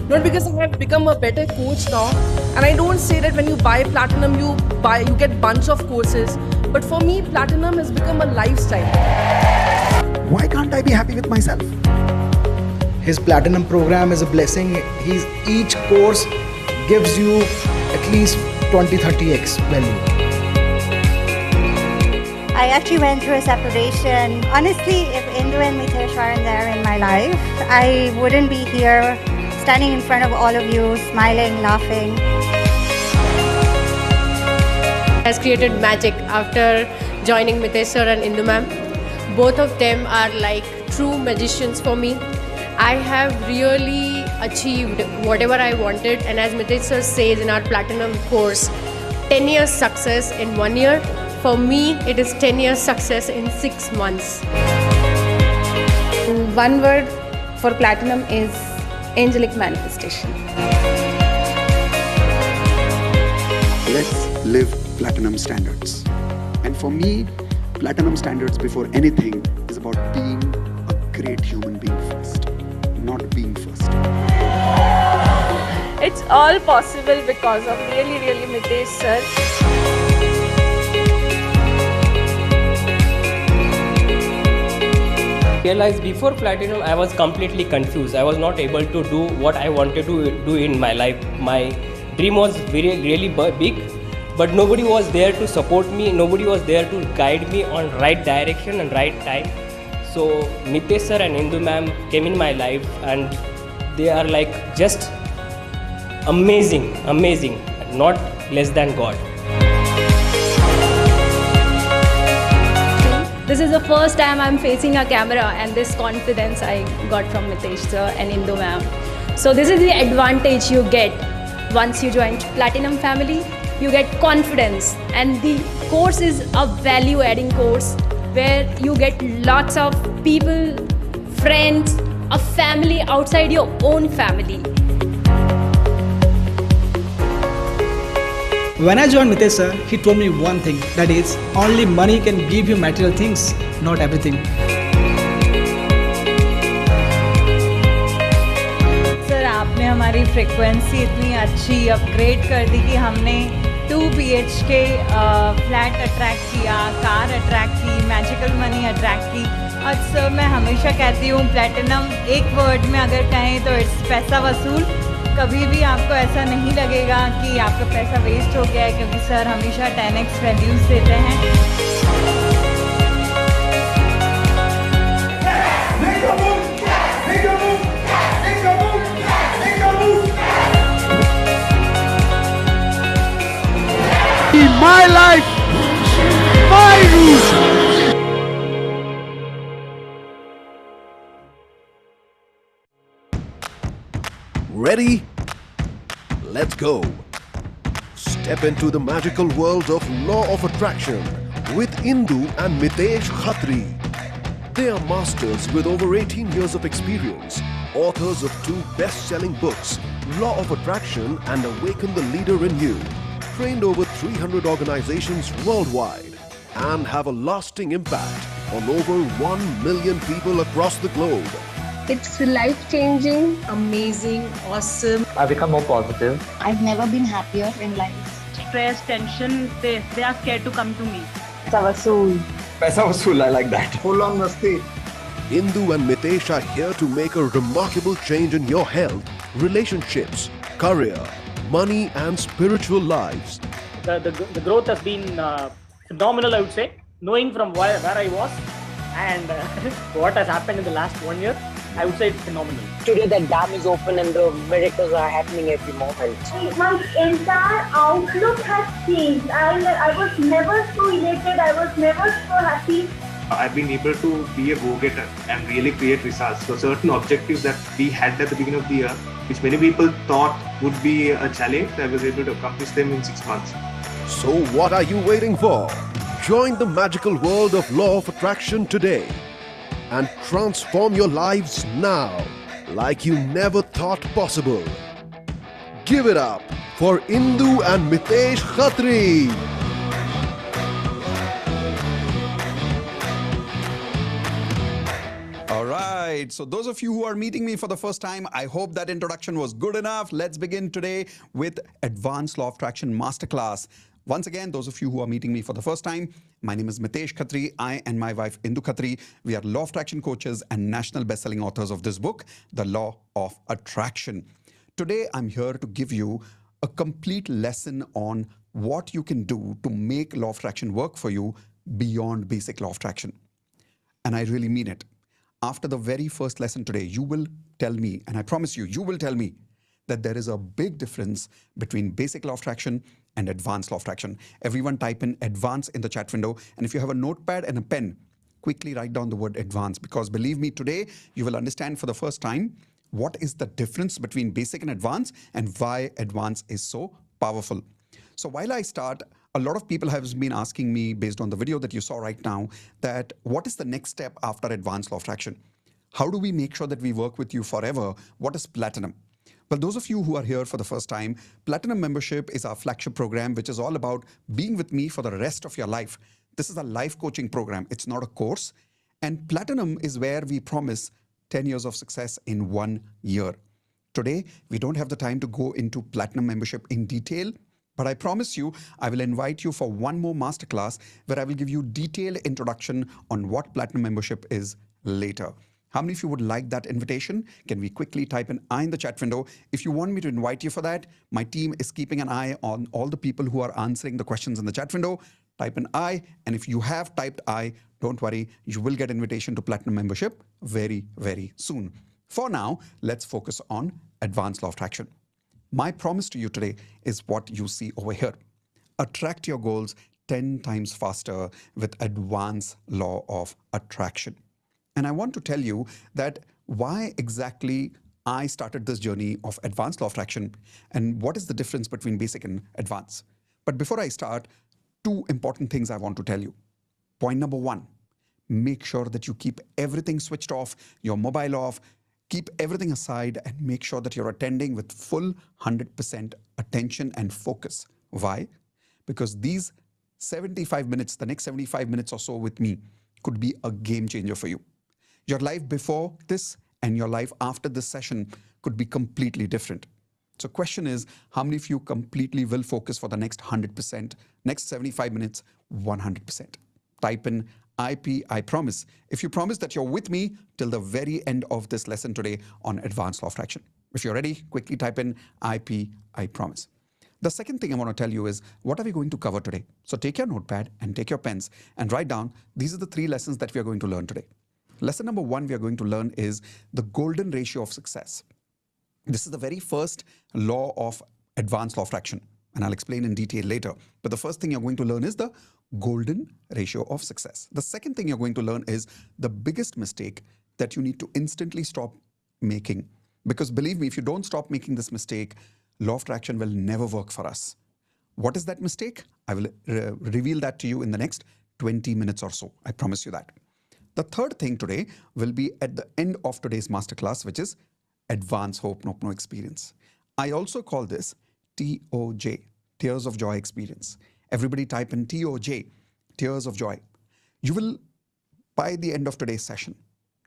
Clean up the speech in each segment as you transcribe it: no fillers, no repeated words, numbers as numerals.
Not because I have become a better coach now. And I don't say that when you buy Platinum, you get bunch of courses. But for me, Platinum has become a lifestyle. Why can't I be happy with myself? His Platinum program is a blessing. Each course gives you at least 20-30x value. I actually went through a separation. Honestly, if Indu and Mitesh weren't there in my life, I wouldn't be here standing in front of all of you, smiling, laughing. Has created magic after joining Mitesh sir and Indu ma'am. Both of them are like true magicians for me. I have really achieved whatever I wanted, and as Mitesh sir says in our Platinum course, 10 years success in 1 year. For me, it is 10 years success in 6 months. One word for Platinum is angelic manifestation. Let's live Platinum standards. And for me, Platinum standards before anything is about being a great human being first, not being first. It's all possible because of really Mitesh sir. Realized before Platinum I was completely confused. I was not able to do what I wanted to do in my life. My dream was really big, but nobody was there to support me. Nobody was there to guide me on right direction and right time. So Mitesh sir and Indu ma'am came in my life, and they are like just amazing, not less than God. This is the first time I'm facing a camera, and this confidence I got from Mitesh sir and Indu ma'am. So this is the advantage you get once you join Platinum family. You get confidence, and the course is a value-adding course where you get lots of people, friends, a family outside your own family. When I joined Mitesh sir, he told me one thing, that is, only money can give you material things, not everything. Sir आपने हमारी frequency इतनी अच्छी upgrade कर दी कि हमने 2 BHK flat attract किया, car attract की, magical money attract की। और सर मैं हमेशा कहती हूँ प्लैटिनम एक वर्ड में अगर कहें तो इट्स पैसा वसूल। कभी भी आपको ऐसा नहीं लगेगा कि आपका पैसा वेस्ट हो गया है, क्योंकि सर हमेशा 10x वैल्यूज देते हैं। My life, my rules. Ready? Let's go. Step into the magical world of Law of Attraction with Indu and Mitesh Khatri. They are masters with over 18 years of experience, authors of 2 best-selling books, Law of Attraction and Awaken the Leader in You, trained over 300 organizations worldwide, and have a lasting impact on over 1 million people across the globe. It's life-changing, amazing, awesome. I've become more positive. I've never been happier in life. Stress, tension, they are scared to come to me. Paisa vasool, I like that. Full on masti. Indu and Mitesh are here to make a remarkable change in your health, relationships, career, money and spiritual lives. The growth has been phenomenal, I would say. Knowing from where I was and what has happened in the last 1 year, I would say it's phenomenal. Today the dam is open and the miracles are happening every moment. My entire outlook has changed. I was never so elated. I was never so happy. I've been able to be a go-getter and really create results. So certain objectives that we had at the beginning of the year, which many people thought would be a challenge, I was able to accomplish them in 6 months. So what are you waiting for? Join the magical world of Law of Attraction today and transform your lives now like you never thought possible. Give it up for Indu and Mitesh Khatri. All right. right. So those of you who are meeting me for the first time, I hope that introduction was good enough. Let's begin today with Advanced Law of Attraction Masterclass. Once again, those of you who are meeting me for the first time, my name is Mitesh Khatri. I and my wife Indu Khatri, we are law of attraction coaches and national best-selling authors of this book, The Law of Attraction. Today, I'm here to give you a complete lesson on what you can do to make law of attraction work for you beyond basic law of attraction. And I really mean it. After the very first lesson today, you will tell me, and I promise you, you will tell me that there is a big difference between basic law of attraction and advanced law of attraction. Everyone type in advance in the chat window. And if you have a notepad and a pen, quickly write down the word advance, because believe me, today you will understand for the first time what is the difference between basic and advanced and why advanced is so powerful. So while I start, a lot of people have been asking me, based on the video that you saw right now, that what is the next step after advanced law of attraction? How do we make sure that we work with you forever? What is Platinum? Well, those of you who are here for the first time, Platinum membership is our flagship program, which is all about being with me for the rest of your life. This is a life coaching program. It's not a course. And Platinum is where we promise 10 years of success in 1 year. Today, we don't have the time to go into Platinum membership in detail, but I promise you, I will invite you for one more masterclass where I will give you detailed introduction on what Platinum membership is later. How many of you would like that invitation? Can we quickly type an I in the chat window? If you want me to invite you for that, my team is keeping an eye on all the people who are answering the questions in the chat window. Type an I, and if you have typed I, don't worry, you will get invitation to Platinum membership very, very soon. For now, let's focus on advanced law of attraction. My promise to you today is what you see over here. Attract your goals 10 times faster with advanced law of attraction. And I want to tell you that why exactly I started this journey of advanced law of attraction and what is the difference between basic and advanced. But before I start, two important things I want to tell you. Point number one, make sure that you keep everything switched off, your mobile off, keep everything aside and make sure that you're attending with full 100% attention and focus. Why? Because these 75 minutes, the next 75 minutes or so with me could be a game changer for you. Your life before this and your life after this session could be completely different. So question is, how many of you completely will focus for the next 100%, next 75 minutes, 100%? Type in IP, I promise. If you promise that you're with me till the very end of this lesson today on advanced law of attraction. If you're ready, quickly type in IP, I promise. The second thing I want to tell you is, what are we going to cover today? So take your notepad and take your pens and write down, these are the 3 lessons that we are going to learn today. Lesson number 1 we are going to learn is the golden ratio of success. This is the very first law of advanced law of attraction, and I'll explain in detail later. But the first thing you're going to learn is the golden ratio of success. The second thing you're going to learn is the biggest mistake that you need to instantly stop making. Because believe me, if you don't stop making this mistake, law of attraction will never work for us. What is that mistake? I will reveal that to you in the next 20 minutes or so. I promise you that. The third thing today will be at the end of today's masterclass, which is Advanced Hope No Experience. I also call this TOJ, Tears of Joy Experience. Everybody type in TOJ, Tears of Joy. You will, by the end of today's session,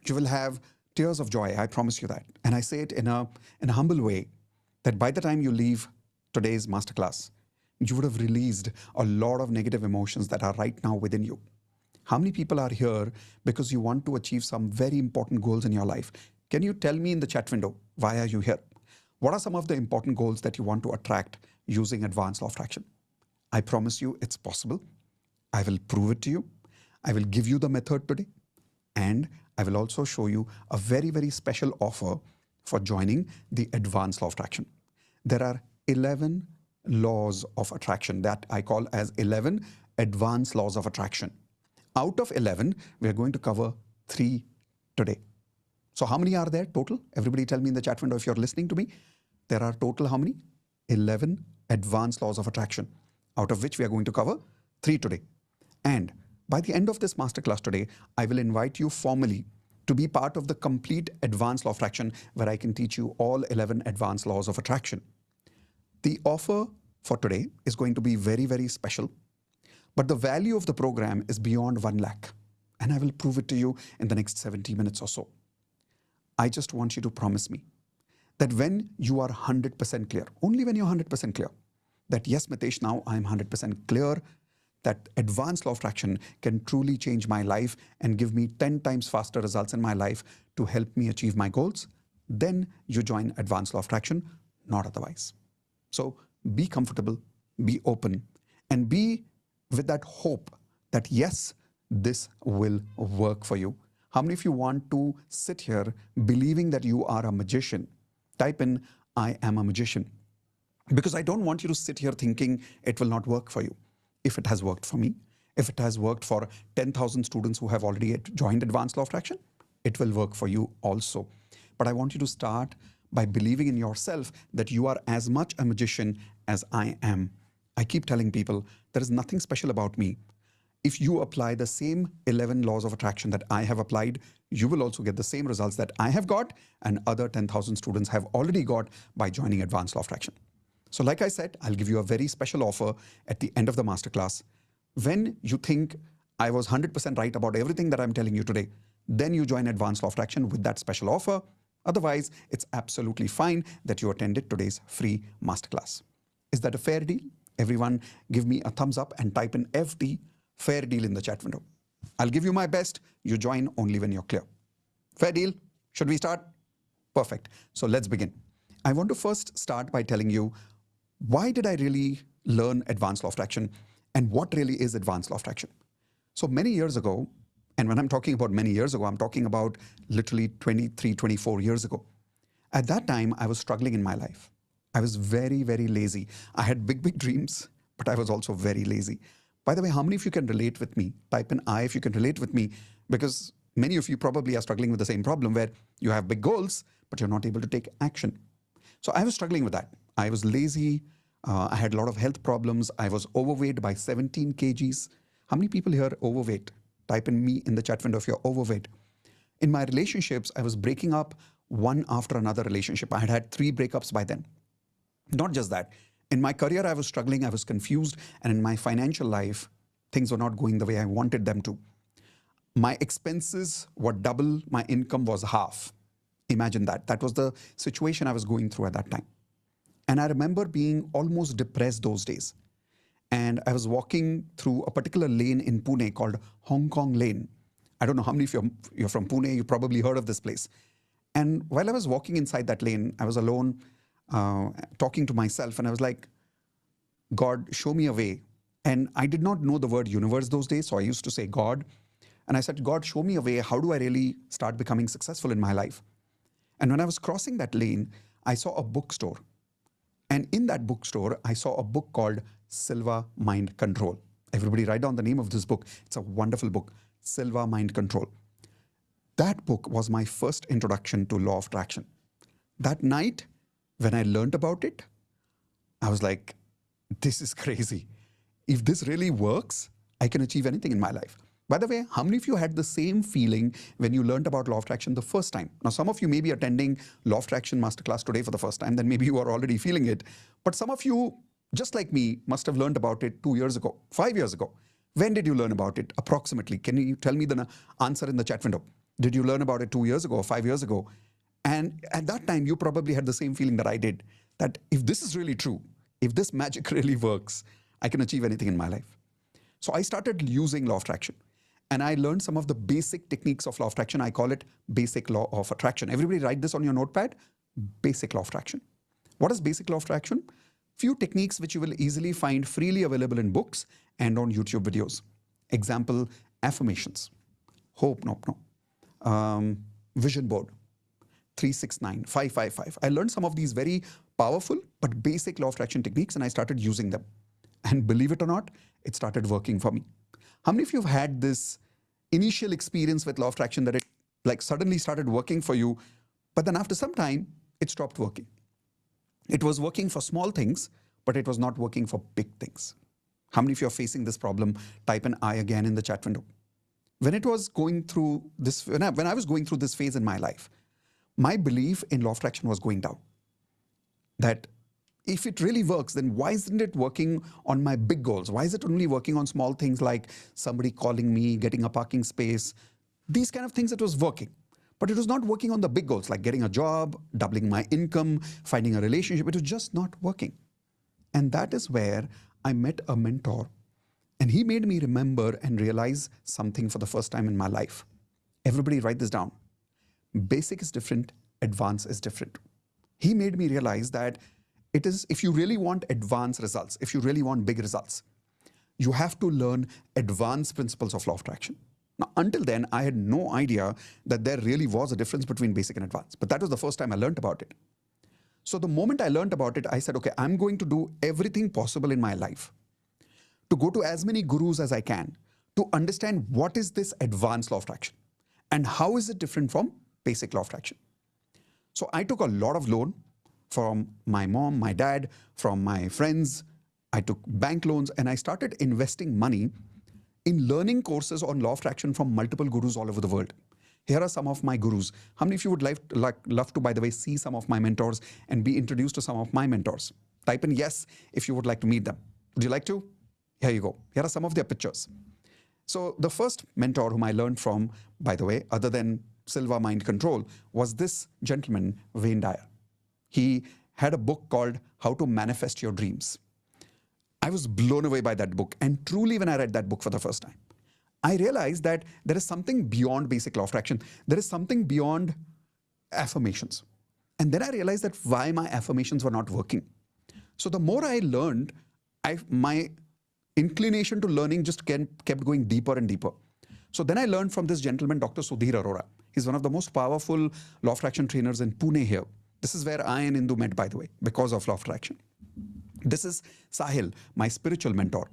you will have tears of joy. I promise you that. And I say it in a humble way, that by the time you leave today's masterclass, you would have released a lot of negative emotions that are right now within you. How many people are here because you want to achieve some very important goals in your life? Can you tell me in the chat window, why are you here? What are some of the important goals that you want to attract using advanced law of attraction? I promise you it's possible. I will prove it to you. I will give you the method today. And I will also show you a very, very special offer for joining the advanced law of attraction. There are 11 laws of attraction that I call as 11 advanced laws of attraction. Out of 11, we are going to cover 3 today. So how many are there total? Everybody tell me in the chat window if you're listening to me. There are total how many? 11 advanced laws of attraction, out of which we are going to cover 3 today. And by the end of this masterclass today, I will invite you formally to be part of the complete advanced law of attraction, where I can teach you all 11 advanced laws of attraction. The offer for today is going to be very, very special. But the value of the program is beyond 1 lakh. And I will prove it to you in the next 70 minutes or so. I just want you to promise me that when you are 100% clear, only when you're 100% clear, that yes, Mitesh, now I'm 100% clear that advanced law of attraction can truly change my life and give me 10 times faster results in my life to help me achieve my goals, then you join advanced law of attraction, not otherwise. So be comfortable, be open, and be with that hope that yes, this will work for you. How many of you want to sit here believing that you are a magician? Type in, I am a magician. Because I don't want you to sit here thinking it will not work for you. If it has worked for me, if it has worked for 10,000 students who have already joined Advanced Law of Attraction, it will work for you also. But I want you to start by believing in yourself that you are as much a magician as I am. I keep telling people there is nothing special about me. If you apply the same 11 laws of attraction that I have applied, you will also get the same results that I have got and other 10,000 students have already got by joining Advanced Law of Attraction. So like I said, I'll give you a very special offer at the end of the masterclass. When you think I was 100% right about everything that I'm telling you today, then you join Advanced Law of Attraction with that special offer. Otherwise, it's absolutely fine that you attended today's free masterclass. Is that a fair deal? Everyone give me a thumbs up and type in FD, fair deal, in the chat window. I'll give you my best. You join only when you're clear. Fair deal? Should we start? Perfect. So let's begin. I want to first start by telling you, why did I really learn Advanced Law of Attraction and what really is Advanced Law of Attraction? So many years ago, and when I'm talking about many years ago, I'm talking about literally 23, 24 years ago. At that time, I was struggling in my life. I was very, very lazy. I had big, big dreams, but I was also very lazy. By the way, how many of you can relate with me? Type in I if you can relate with me, because many of you probably are struggling with the same problem where you have big goals, but you're not able to take action. So I was struggling with that. I was lazy. I had a lot of health problems. I was overweight by 17 kgs. How many people here are overweight? Type in me in the chat window if you're overweight. In my relationships, I was breaking up one after another relationship. I had had 3 breakups by then. Not just that. In my career, I was struggling. I was confused. And in my financial life, things were not going the way I wanted them to. My expenses were double. My income was half. Imagine that. That was the situation I was going through at that time. And I remember being almost depressed those days. And I was walking through a particular lane in Pune called Hong Kong Lane. I don't know how many of you you're from Pune, you probably heard of this place. And while I was walking inside that lane, I was alone, talking to myself, and I was like, God, show me a way. And I did not know the word universe those days, so I used to say God. And I said, God, show me a way. How do I really start becoming successful in my life? And when I was crossing that lane, I saw a bookstore. And in that bookstore, I saw a book called Silva Mind Control. Everybody write down the name of this book. It's a wonderful book, Silva Mind Control. That book was my first introduction to law of attraction. That night, when I learned about it, I was like, this is crazy. If this really works, I can achieve anything in my life. By the way, how many of you had the same feeling when you learned about law of attraction the first time? Now, some of you may be attending law of attraction masterclass today for the first time, then maybe you are already feeling it. But some of you, just like me, must have learned about it 2 years ago, 5 years ago. When did you learn about it approximately? Can you tell me the answer in the chat window? Did you learn about it 2 years ago or 5 years ago? And at that time, you probably had the same feeling that I did, that if this is really true, if this magic really works, I can achieve anything in my life. So I started using law of attraction. And I learned some of the basic techniques of law of attraction. I call it basic law of attraction. Everybody write this on your notepad. Basic law of attraction. What is basic law of attraction? Few techniques which you will easily find freely available in books and on YouTube videos. Example, affirmations. Hope, no. Vision board. 369, 555. I learned some of these very powerful but basic law of attraction techniques and I started using them. And believe it or not, it started working for me. How many of you have had this initial experience with law of attraction that it like suddenly started working for you, but then after some time, it stopped working? It was working for small things, but it was not working for big things. How many of you are facing this problem? Type an I again in the chat window. When it was going through this, when I was going through this phase in my life, my belief in law of attraction was going down. That if it really works, then why isn't it working on my big goals? Why is it only working on small things like somebody calling me, getting a parking space? These kind of things it was working. But it was not working on the big goals like getting a job, doubling my income, finding a relationship. It was just not working. And that is where I met a mentor. And he made me remember and realize something for the first time in my life. Everybody write this down. Basic is different, advanced is different. He made me realize that it is, if you really want advanced results, if you really want big results, you have to learn advanced principles of law of attraction. Now, until then, I had no idea that there really was a difference between basic and advanced. But that was the first time I learned about it. So the moment I learned about it, I said, okay, I'm going to do everything possible in my life to go to as many gurus as I can to understand what is this advanced law of attraction and how is it different from basic law of attraction. So I took a lot of loan from my mom, my dad, from my friends. I took bank loans and I started investing money in learning courses on law of attraction from multiple gurus all over the world. Here are some of my gurus. How many of you would love to, by the way, see some of my mentors and be introduced to some of my mentors? Type in yes if you would like to meet them. Would you like to? Here you go. Here are some of their pictures. So the first mentor whom I learned from, by the way, other than Silva Mind Control, was this gentleman, Wayne Dyer. He had a book called How to Manifest Your Dreams. I was blown away by that book. And truly, when I read that book for the first time, I realized that there is something beyond basic law of attraction. There is something beyond affirmations. And then I realized that why my affirmations were not working. So the more I learned, my inclination to learning just kept going deeper and deeper. So then I learned from this gentleman, Dr. Sudhir Arora. He's one of the most powerful law of attraction trainers in Pune here. This is where I and Indu met, by the way, because of law of attraction. This is Sahil, my spiritual mentor.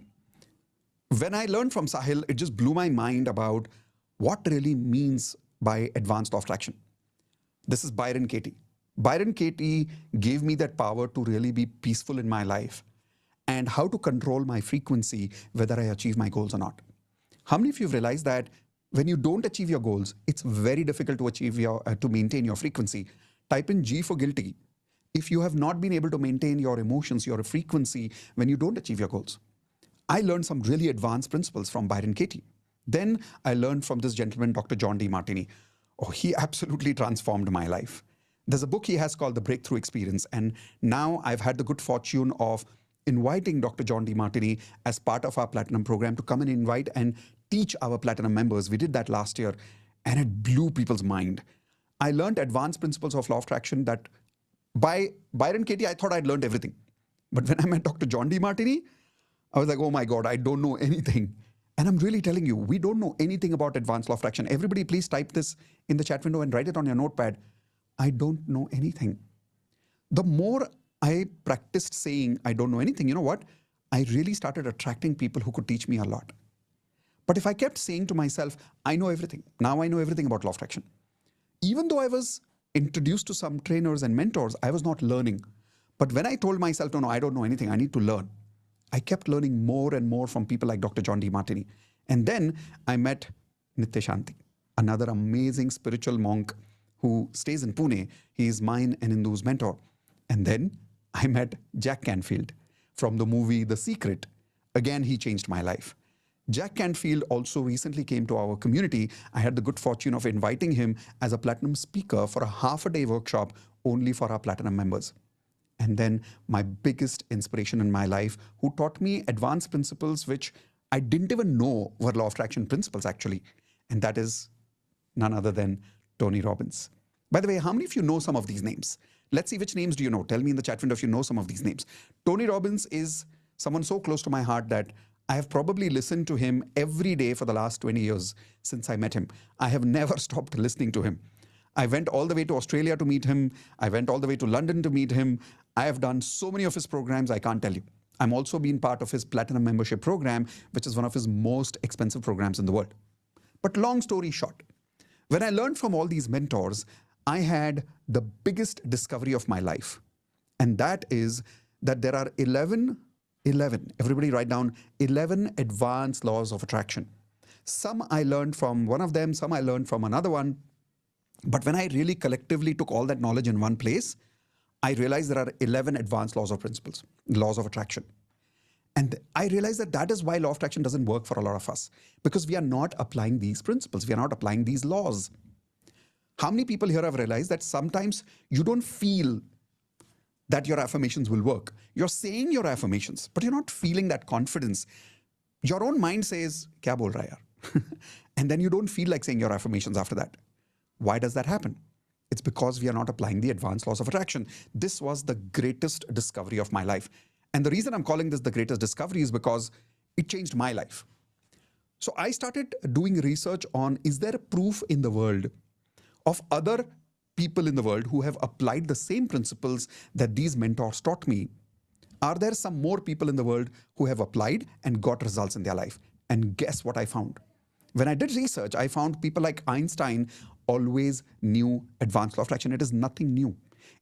When I learned from Sahil, it just blew my mind about what really means by advanced law of attraction. This is Byron Katie. Byron Katie gave me that power to really be peaceful in my life and how to control my frequency, whether I achieve my goals or not. How many of you have realized that when you don't achieve your goals, it's very difficult to achieve to maintain your frequency? Type in G for guilty if you have not been able to maintain your emotions, your frequency when you don't achieve your goals. I learned some really advanced principles from Byron Katie. Then I learned from this gentleman, Dr. John Demartini. Oh, he absolutely transformed my life. There's a book he has called The Breakthrough Experience. And now I've had the good fortune of inviting Dr. John Demartini as part of our Platinum program to come and invite and teach our Platinum members. We did that last year and it blew people's mind. I learned advanced principles of law of attraction that by Byron Katie, I thought I'd learned everything. But when I met Dr. John Demartini, I was like, oh my God, I don't know anything. And I'm really telling you, we don't know anything about advanced law of attraction. Everybody, please type this in the chat window and write it on your notepad. I don't know anything. The more I practiced saying I don't know anything, you know what? I really started attracting people who could teach me a lot. But if I kept saying to myself, I know everything. Now I know everything about law of attraction. Even though I was introduced to some trainers and mentors, I was not learning. But when I told myself, no, I don't know anything, I need to learn, I kept learning more and more from people like Dr. John Demartini. And then I met Nityashanti, another amazing spiritual monk who stays in Pune. He is mine and Indu's mentor. And then I met Jack Canfield from the movie The Secret. Again, he changed my life. Jack Canfield also recently came to our community. I had the good fortune of inviting him as a Platinum speaker for a half-a-day workshop only for our Platinum members. And then my biggest inspiration in my life, who taught me advanced principles which I didn't even know were law of attraction principles actually. And that is none other than Tony Robbins. By the way, how many of you know some of these names? Let's see which names do you know. Tell me in the chat window if you know some of these names. Tony Robbins is someone so close to my heart that I have probably listened to him every day for the last 20 years since I met him. I have never stopped listening to him. I went all the way to Australia to meet him. I went all the way to London to meet him. I have done so many of his programs, I can't tell you. I'm also been part of his Platinum membership program, which is one of his most expensive programs in the world. But long story short, when I learned from all these mentors, I had the biggest discovery of my life. And that is that there are 11, everybody write down 11 advanced laws of attraction. Some I learned from one of them, some I learned from another one. But when I really collectively took all that knowledge in one place, I realized there are 11 advanced laws of attraction. And I realized that that is why law of attraction doesn't work for a lot of us, because we are not applying these principles. We are not applying these laws. How many people here have realized that sometimes you don't feel that your affirmations will work? You're saying your affirmations, but you're not feeling that confidence. Your own mind says, Kya bol raha hai yaar? And then you don't feel like saying your affirmations after that. Why does that happen? It's because we are not applying the advanced laws of attraction. This was the greatest discovery of my life. And the reason I'm calling this the greatest discovery is because it changed my life. So I started doing research on, is there a proof in the world of other people in the world who have applied the same principles that these mentors taught me? Are there some more people in the world who have applied and got results in their life? And guess what I found? When I did research, I found people like Einstein always knew advanced law of attraction. It is nothing new.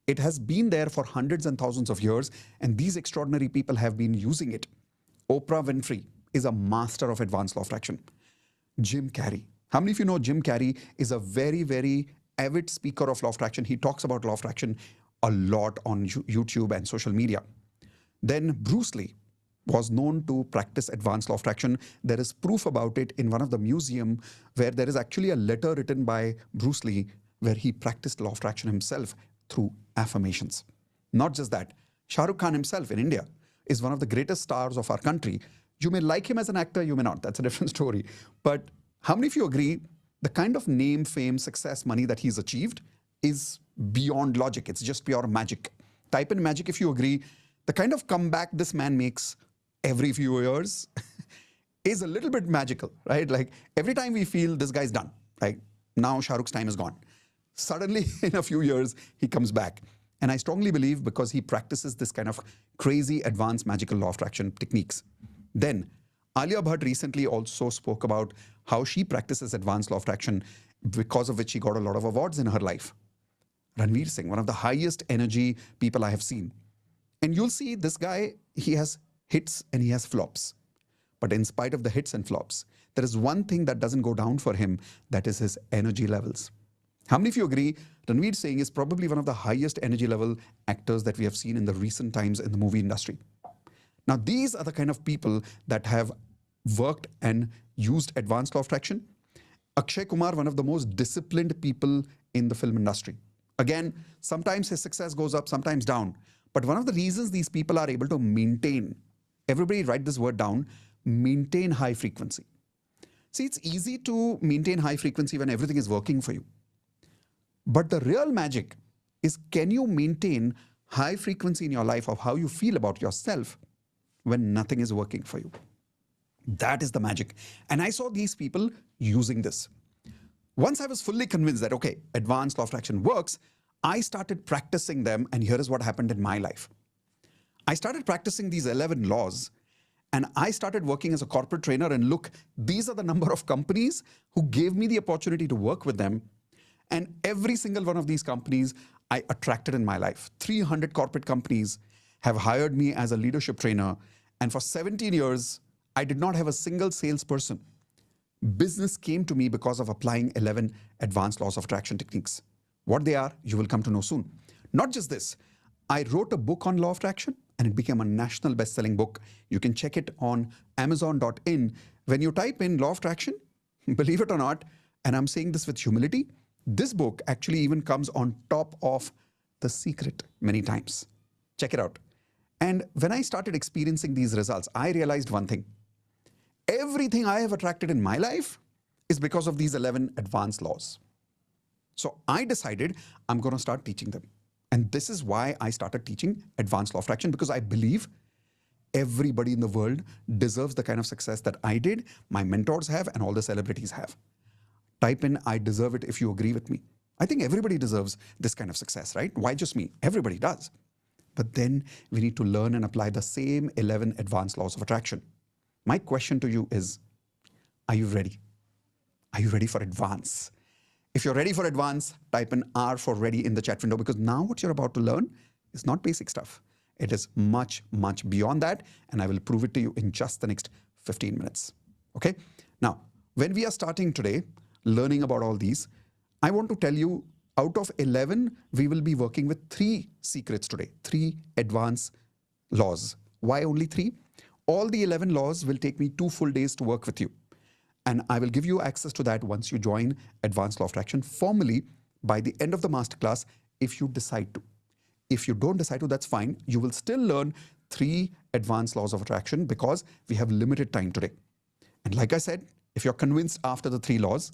It has been there for hundreds and thousands of years, and these extraordinary people have been using it. Oprah Winfrey is a master of advanced law of attraction. Jim Carrey. How many of you know Jim Carrey is a very, very avid speaker of law of attraction? He talks about law of attraction a lot on YouTube and social media. Then Bruce Lee was known to practice advanced law of attraction. There is proof about it in one of the museum where there is actually a letter written by Bruce Lee where he practiced law of attraction himself through affirmations. Not just that, Shah Rukh Khan himself in India is one of the greatest stars of our country. You may like him as an actor, you may not. That's a different story. But how many of you agree the kind of name, fame, success, money that he's achieved is beyond logic? It's just pure magic. Type in magic if you agree. The kind of comeback this man makes every few years is a little bit magical, right? Like every time we feel this guy's done, like now Shah Rukh's time is gone. Suddenly in a few years, he comes back. And I strongly believe because he practices this kind of crazy advanced magical law of attraction techniques. Then Alia Bhatt recently also spoke about how she practices advanced law of attraction, because of which she got a lot of awards in her life. Ranveer Singh, one of the highest energy people I have seen. And you'll see this guy, he has hits and he has flops. But in spite of the hits and flops, there is one thing that doesn't go down for him, that is his energy levels. How many of you agree Ranveer Singh is probably one of the highest energy level actors that we have seen in the recent times in the movie industry? Now, these are the kind of people that have worked and used advanced law of attraction. Akshay Kumar, one of the most disciplined people in the film industry. Again, sometimes his success goes up, sometimes down. But one of the reasons these people are able to maintain, everybody write this word down, maintain high frequency. See, it's easy to maintain high frequency when everything is working for you. But the real magic is, can you maintain high frequency in your life of how you feel about yourself when nothing is working for you? That is the magic. And I saw these people using this. Once I was fully convinced that, okay, advanced law of attraction works, I started practicing them, and here is what happened in my life. I started practicing these 11 laws, and I started working as a corporate trainer, and look, these are the number of companies who gave me the opportunity to work with them. And every single one of these companies I attracted in my life. 300 corporate companies have hired me as a leadership trainer. And for 17 years, I did not have a single salesperson. Business came to me because of applying 11 advanced laws of attraction techniques. What they are, you will come to know soon. Not just this, I wrote a book on law of attraction, and it became a national best-selling book. You can check it on Amazon.in. When you type in law of attraction, believe it or not, and I'm saying this with humility, this book actually even comes on top of The Secret many times. Check it out. And when I started experiencing these results, I realized one thing. Everything I have attracted in my life is because of these 11 advanced laws. So I decided I'm going to start teaching them. And this is why I started teaching advanced law of attraction, because I believe everybody in the world deserves the kind of success that I did, my mentors have, and all the celebrities have. Type in, I deserve it, if you agree with me. I think everybody deserves this kind of success, right? Why just me? Everybody does. But then we need to learn and apply the same 11 advanced laws of attraction. My question to you is, are you ready? Are you ready for advance? If you're ready for advance, type in R for ready in the chat window, because now what you're about to learn is not basic stuff. It is much, much beyond that, and I will prove it to you in just the next 15 minutes. Okay? Now, when we are starting today, learning about all these, I want to tell you, out of 11, we will be working with 3 secrets today, 3 advanced laws. Why only 3? All the 11 laws will take me 2 full days to work with you. And I will give you access to that once you join Advanced Law of Attraction formally by the end of the masterclass if you decide to. If you don't decide to, that's fine. You will still learn 3 advanced laws of attraction because we have limited time today. And like I said, if you're convinced after the 3 laws,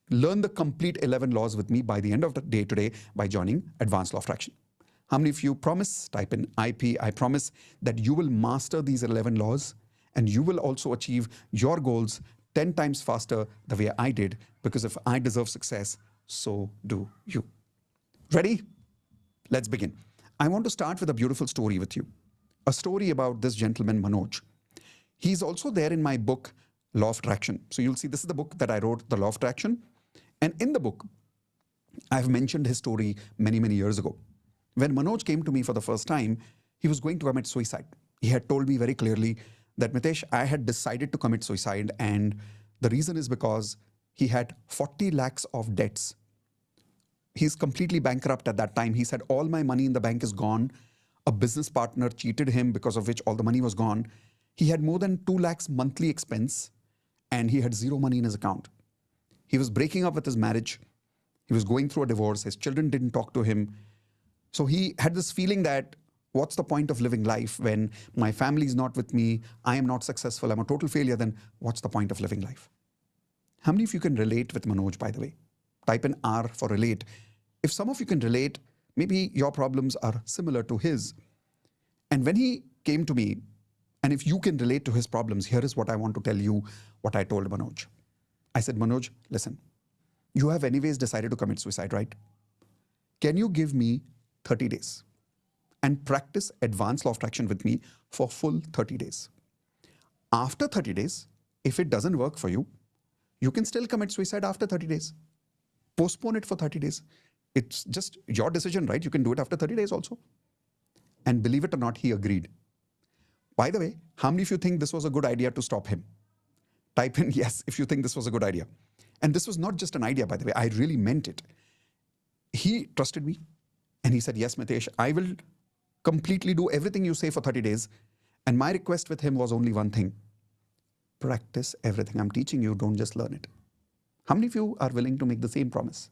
learn the complete 11 laws with me by the end of the day today by joining Advanced Law of Attraction. How many of you promise? Type in IP. I promise that you will master these 11 laws and you will also achieve your goals 10 times faster the way I did, because if I deserve success, so do you. Ready? Let's begin. I want to start with a beautiful story with you. A story about this gentleman, Manoj. He's also there in my book, Law of Attraction. So you'll see this is the book that I wrote, The Law of Attraction. And in the book, I've mentioned his story many, many years ago. When Manoj came to me for the first time, he was going to commit suicide. He had told me very clearly that, Mitesh, I had decided to commit suicide, and the reason is because he had 40 lakhs of debts. He's completely bankrupt at that time. He said, all my money in the bank is gone. A business partner cheated him, because of which all the money was gone. He had more than 2 lakhs monthly expense, and he had 0 money in his account. He was breaking up with his marriage. He was going through a divorce. His children didn't talk to him. So he had this feeling that, what's the point of living life when my family is not with me? I am not successful. I'm a total failure. Then what's the point of living life? How many of you can relate with Manoj, by the way? Type in R for relate. If some of you can relate, maybe your problems are similar to his. And when he came to me, and if you can relate to his problems, here is what I want to tell you, what I told Manoj. I said, Manoj, listen, you have anyways decided to commit suicide, right? Can you give me 30 days and practice Advanced Law of Attraction with me for full 30 days? After 30 days, if it doesn't work for you, you can still commit suicide after 30 days. Postpone it for 30 days. It's just your decision, right? You can do it after 30 days also. And believe it or not, he agreed. By the way, how many of you think this was a good idea to stop him? Type in yes if you think this was a good idea. And this was not just an idea, by the way. I really meant it. He trusted me and he said, yes, Mitesh, I will completely do everything you say for 30 days. And my request with him was only one thing. Practice everything I'm teaching you. Don't just learn it. How many of you are willing to make the same promise?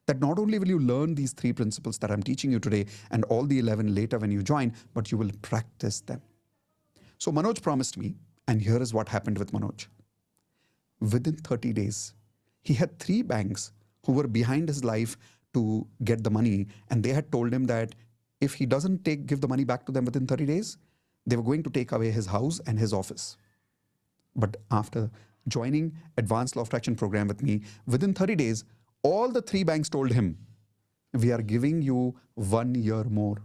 That not only will you learn these 3 principles that I'm teaching you today and all the 11 later when you join, but you will practice them. So Manoj promised me, and here is what happened with Manoj. Within 30 days, he had 3 banks who were behind his life to get the money, and they had told him that if he doesn't give the money back to them within 30 days, they were going to take away his house and his office. But after joining Advanced Law of Attraction program with me, within 30 days, all the 3 banks told him, we are giving you 1 year more.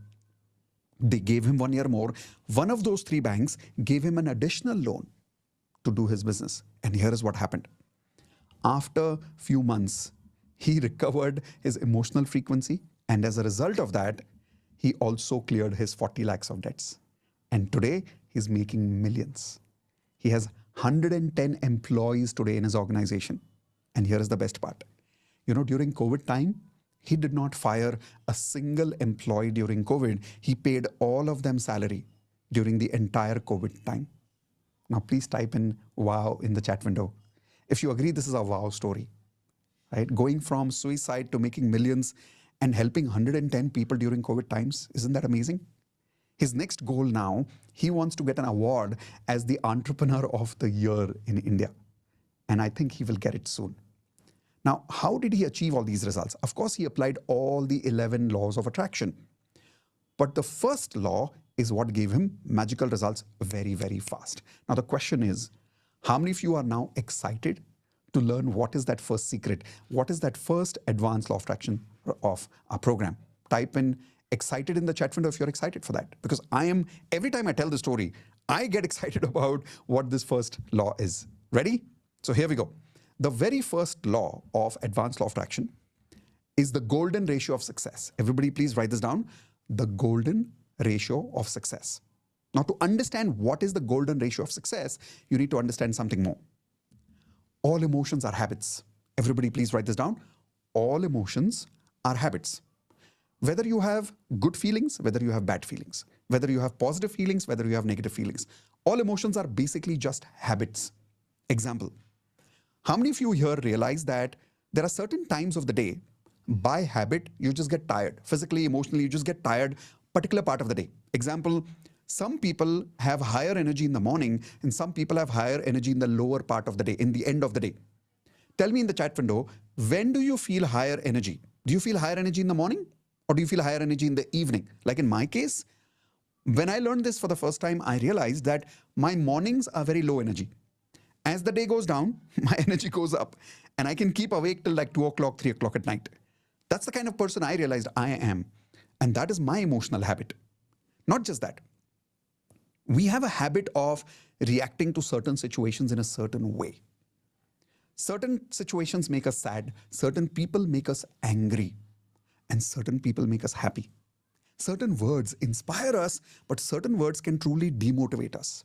They gave him 1 year more. One of those 3 banks gave him an additional loan to do his business. And here is what happened. After few months, he recovered his emotional frequency. And as a result of that, he also cleared his 40 lakhs of debts. And today, he's making millions. He has 110 employees today in his organization. And here is the best part. You know, during COVID time, he did not fire a single employee during COVID. He paid all of them salary during the entire COVID time. Now, please type in wow in the chat window. If you agree, this is a wow story, right? Going from suicide to making millions and helping 110 people during COVID times. Isn't that amazing? His next goal now, he wants to get an award as the Entrepreneur of the Year in India. And I think he will get it soon. Now, how did he achieve all these results? Of course, he applied all the 11 laws of attraction. But the first law is what gave him magical results very, very fast. Now, the question is, how many of you are now excited to learn what is that first secret? What is that first Advanced Law of Attraction of our program? Type in excited in the chat window if you're excited for that. Because every time I tell the story, I get excited about what this first law is. Ready? So here we go. The very first law of Advanced Law of Attraction is the golden ratio of success. Everybody please write this down. The golden ratio of success. Now, to understand what is the golden ratio of success, you need to understand something more. All emotions are habits. Everybody please write this down. All emotions are habits. Whether you have good feelings, whether you have bad feelings, whether you have positive feelings, whether you have negative feelings, all emotions are basically just habits. Example. How many of you here realize that there are certain times of the day By habit, you just get tired. Physically, emotionally, you just get tired particular part of the day. Example, some people have higher energy in the morning and some people have higher energy in the lower part of the day, in the end of the day. Tell me in the chat window, when do you feel higher energy? Do you feel higher energy in the morning or do you feel higher energy in the evening? Like in my case, when I learned this for the first time, I realized that my mornings are very low energy. As the day goes down, my energy goes up and I can keep awake till like 2 o'clock, 3 o'clock at night. That's the kind of person I realized I am. And that is my emotional habit. Not just that. We have a habit of reacting to certain situations in a certain way. Certain situations make us sad, certain people make us angry, and certain people make us happy. Certain words inspire us, but certain words can truly demotivate us.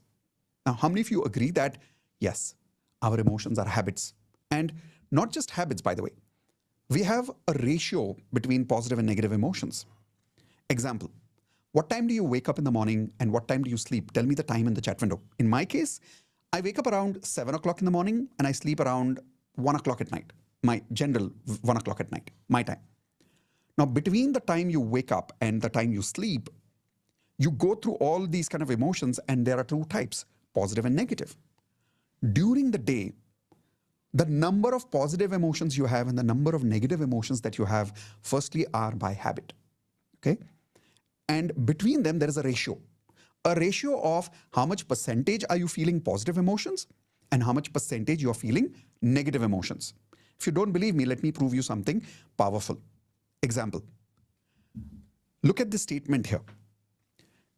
Now, how many of you agree that, yes, our emotions are habits? And not just habits, by the way. We have a ratio between positive and negative emotions. Example, what time do you wake up in the morning and what time do you sleep? Tell me the time in the chat window. In my case, I wake up around 7 o'clock in the morning and I sleep around 1 o'clock at night. My general 1 o'clock at night, my time. Now, between the time you wake up and the time you sleep, you go through all these kind of emotions and there are two types, positive and negative. During the day, the number of positive emotions you have and the number of negative emotions that you have, firstly, are by habit. Okay? And between them, there is a ratio. A ratio of how much percentage are you feeling positive emotions and how much percentage you are feeling negative emotions. If you don't believe me, let me prove you something powerful. Example. Look at this statement here.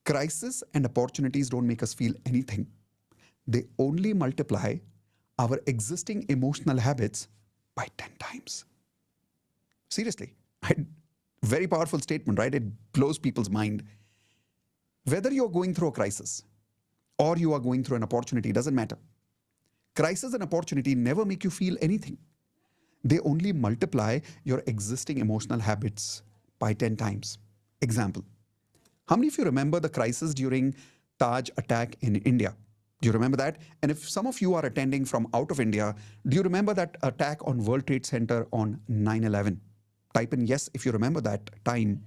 Crisis and opportunities don't make us feel anything. They only multiply our existing emotional habits by 10 times. Seriously. Very powerful statement, right? It blows people's mind. Whether you're going through a crisis or you are going through an opportunity, doesn't matter. Crisis and opportunity never make you feel anything. They only multiply your existing emotional habits by 10 times. Example. How many of you remember the crisis during Taj attack in India? Do you remember that? And if some of you are attending from out of India, do you remember that attack on World Trade Center on 9/11? Type in yes if you remember that time.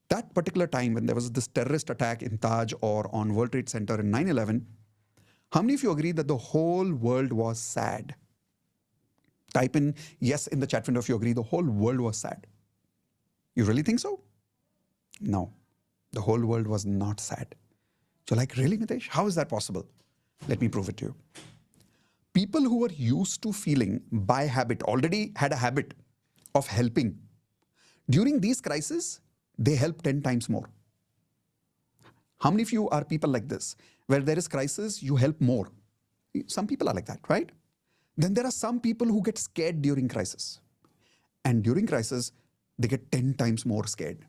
That particular time when there was this terrorist attack in Taj or on World Trade Center in 9/11, how many of you agree that the whole world was sad? Type in yes in the chat window if you agree the whole world was sad. You really think so? No, the whole world was not sad. You're like, really, Mitesh? How is that possible? Let me prove it to you. People who were used to feeling by habit, already had a habit of helping. During these crises, they help 10 times more. How many of you are people like this? Where there is crisis, you help more. Some people are like that, right? Then there are some people who get scared during crisis. And during crisis, they get 10 times more scared.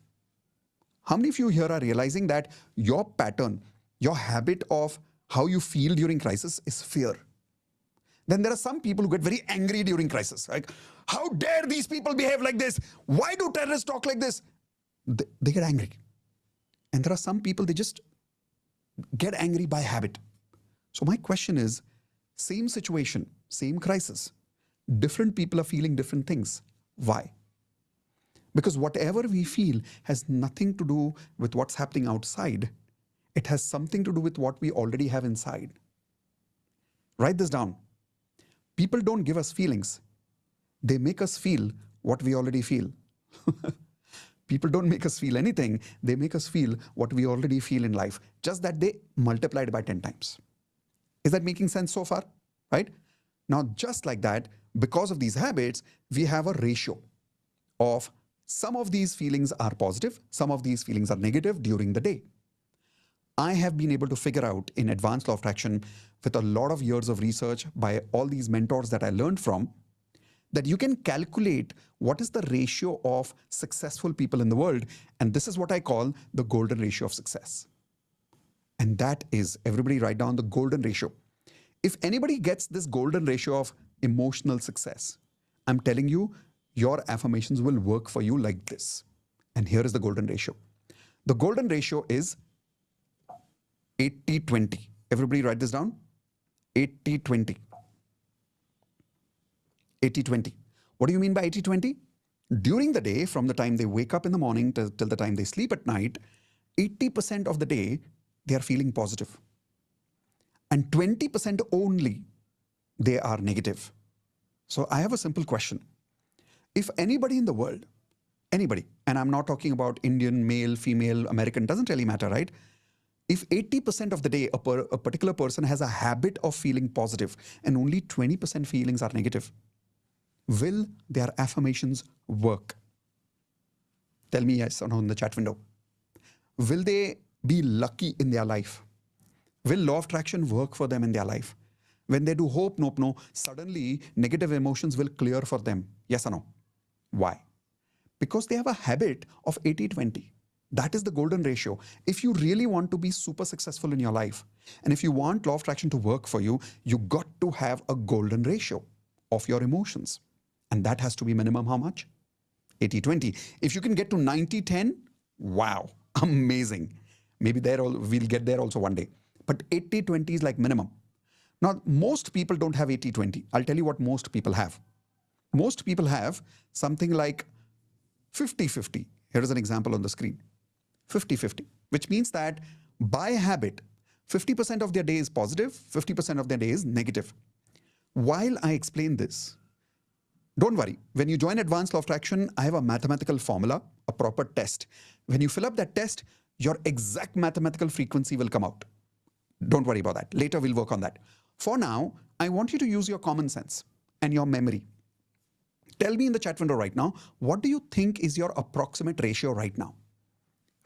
How many of you here are realizing that your pattern, your habit of how you feel during crisis is fear? Then there are some people who get very angry during crisis. Like, how dare these people behave like this? Why do terrorists talk like this? They get angry. And there are some people, they just get angry by habit. So my question is, same situation, same crisis, different people are feeling different things. Why? Because whatever we feel has nothing to do with what's happening outside. It has something to do with what we already have inside. Write this down. People don't give us feelings. They make us feel what we already feel. People don't make us feel anything. They make us feel what we already feel in life. Just that they multiplied by 10 times. Is that making sense so far? Right? Now, just like that, because of these habits, we have a ratio of some of these feelings are positive, some of these feelings are negative during the day. I have been able to figure out in advanced law of attraction with a lot of years of research by all these mentors that I learned from, that you can calculate what is the ratio of successful people in the world. And this is what I call the golden ratio of success. And that is, everybody write down the golden ratio. If anybody gets this golden ratio of emotional success, I'm telling you, your affirmations will work for you like this. And here is the golden ratio. The golden ratio is 80-20. Everybody write this down. 80-20. 80-20. What do you mean by 80-20? During the day, from the time they wake up in the morning till the time they sleep at night, 80% of the day, they are feeling positive. And 20% only, they are negative. So I have a simple question. If anybody in the world, anybody, and I'm not talking about Indian, male, female, American, doesn't really matter, right? If 80% of the day a particular person has a habit of feeling positive and only 20% feelings are negative, will their affirmations work? Tell me yes or no in the chat window. Will they be lucky in their life? Will law of attraction work for them in their life? When they do hope, nope, no, suddenly negative emotions will clear for them. Yes or no? Why? Because they have a habit of 80-20. That is the golden ratio. If you really want to be super successful in your life, and if you want law of attraction to work for you, you got to have a golden ratio of your emotions. And that has to be minimum how much? 80-20. If you can get to 90-10, wow, amazing. Maybe we'll get there also one day. But 80-20 is like minimum. Now, most people don't have 80-20. I'll tell you what most people have. Most people have something like 50-50. Here is an example on the screen. 50-50, which means that by habit, 50% of their day is positive, 50% of their day is negative. While I explain this, don't worry. When you join Advanced Law of Attraction, I have a mathematical formula, a proper test. When you fill up that test, your exact mathematical frequency will come out. Don't worry about that. Later, we'll work on that. For now, I want you to use your common sense and your memory. Tell me in the chat window right now, what do you think is your approximate ratio right now?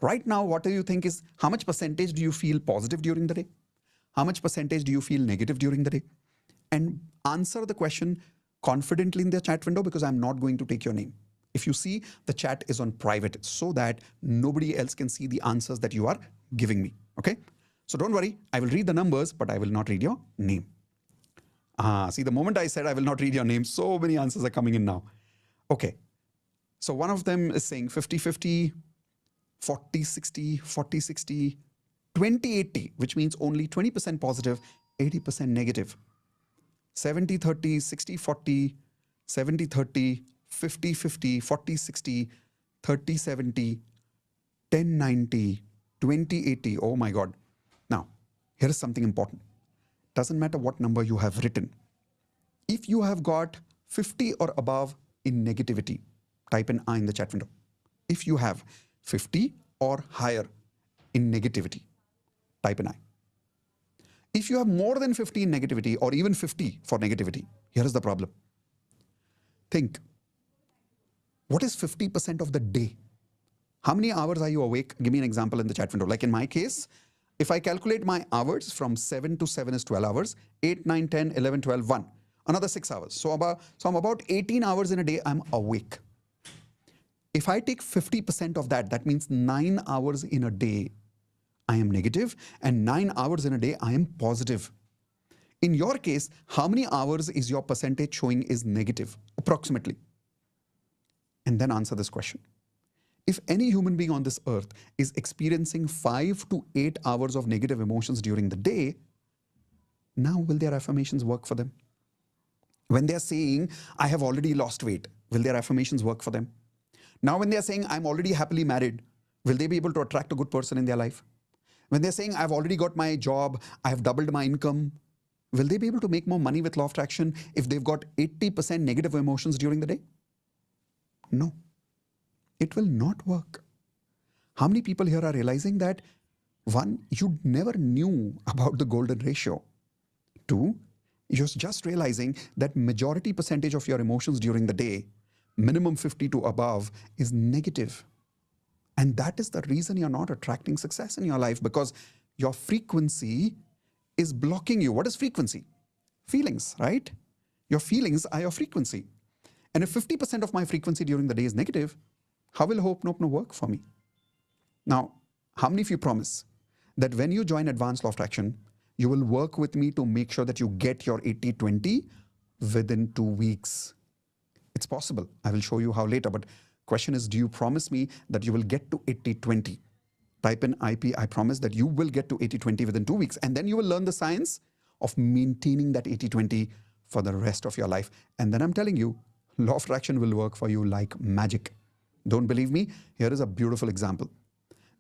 Right now, what do you think is, how much percentage do you feel positive during the day? How much percentage do you feel negative during the day? And answer the question confidently in the chat window, because I'm not going to take your name. If you see, the chat is on private so that nobody else can see the answers that you are giving me. Okay? So don't worry, I will read the numbers, but I will not read your name. See, the moment I said I will not read your name, so many answers are coming in now. Okay. So one of them is saying 50-50, 40-60, 40-60, 20-80, which means only 20% positive, 80% negative. 70-30, 60-40, 70-30, 50-50, 40-60, 30-70, 10-90, 20-80. Oh my God. Now, here is something important. Doesn't matter what number you have written. If you have got 50 or above in negativity, type an I in the chat window. If you have 50 or higher in negativity, type an I. If you have more than 50 in negativity or even 50 for negativity, here is the problem. Think, what is 50% of the day? How many hours are you awake? Give me an example in the chat window. Like in my case, if I calculate my hours from 7 to 7 is 12 hours, 8, 9, 10, 11, 12, 1, another 6 hours. So I'm about 18 hours in a day, I'm awake. If I take 50% of that, that means 9 hours in a day, I am negative, and 9 hours in a day, I am positive. In your case, how many hours is your percentage showing is negative, approximately? And then answer this question. If any human being on this earth is experiencing 5 to 8 hours of negative emotions during the day, now will their affirmations work for them? When they're saying, I have already lost weight, will their affirmations work for them? Now when they're saying, I'm already happily married, will they be able to attract a good person in their life? When they're saying, I've already got my job, I have doubled my income, will they be able to make more money with law of attraction if they've got 80% negative emotions during the day? No. It will not work. How many people here are realizing that, one, you never knew about the golden ratio. Two, you're just realizing that majority percentage of your emotions during the day, minimum 50 to above, is negative. And that is the reason you're not attracting success in your life, because your frequency is blocking you. What is frequency? Feelings, right? Your feelings are your frequency. And if 50% of my frequency during the day is negative, how will hope no work for me? Now, how many of you promise that when you join Advanced Law of Attraction, you will work with me to make sure that you get your 80-20 within 2 weeks? It's possible. I will show you how later. But question is, do you promise me that you will get to 80-20? Type in IP, I promise that you will get to 80-20 within 2 weeks. And then you will learn the science of maintaining that 80-20 for the rest of your life. And then I'm telling you, law of attraction will work for you like magic. Don't believe me? Here is a beautiful example.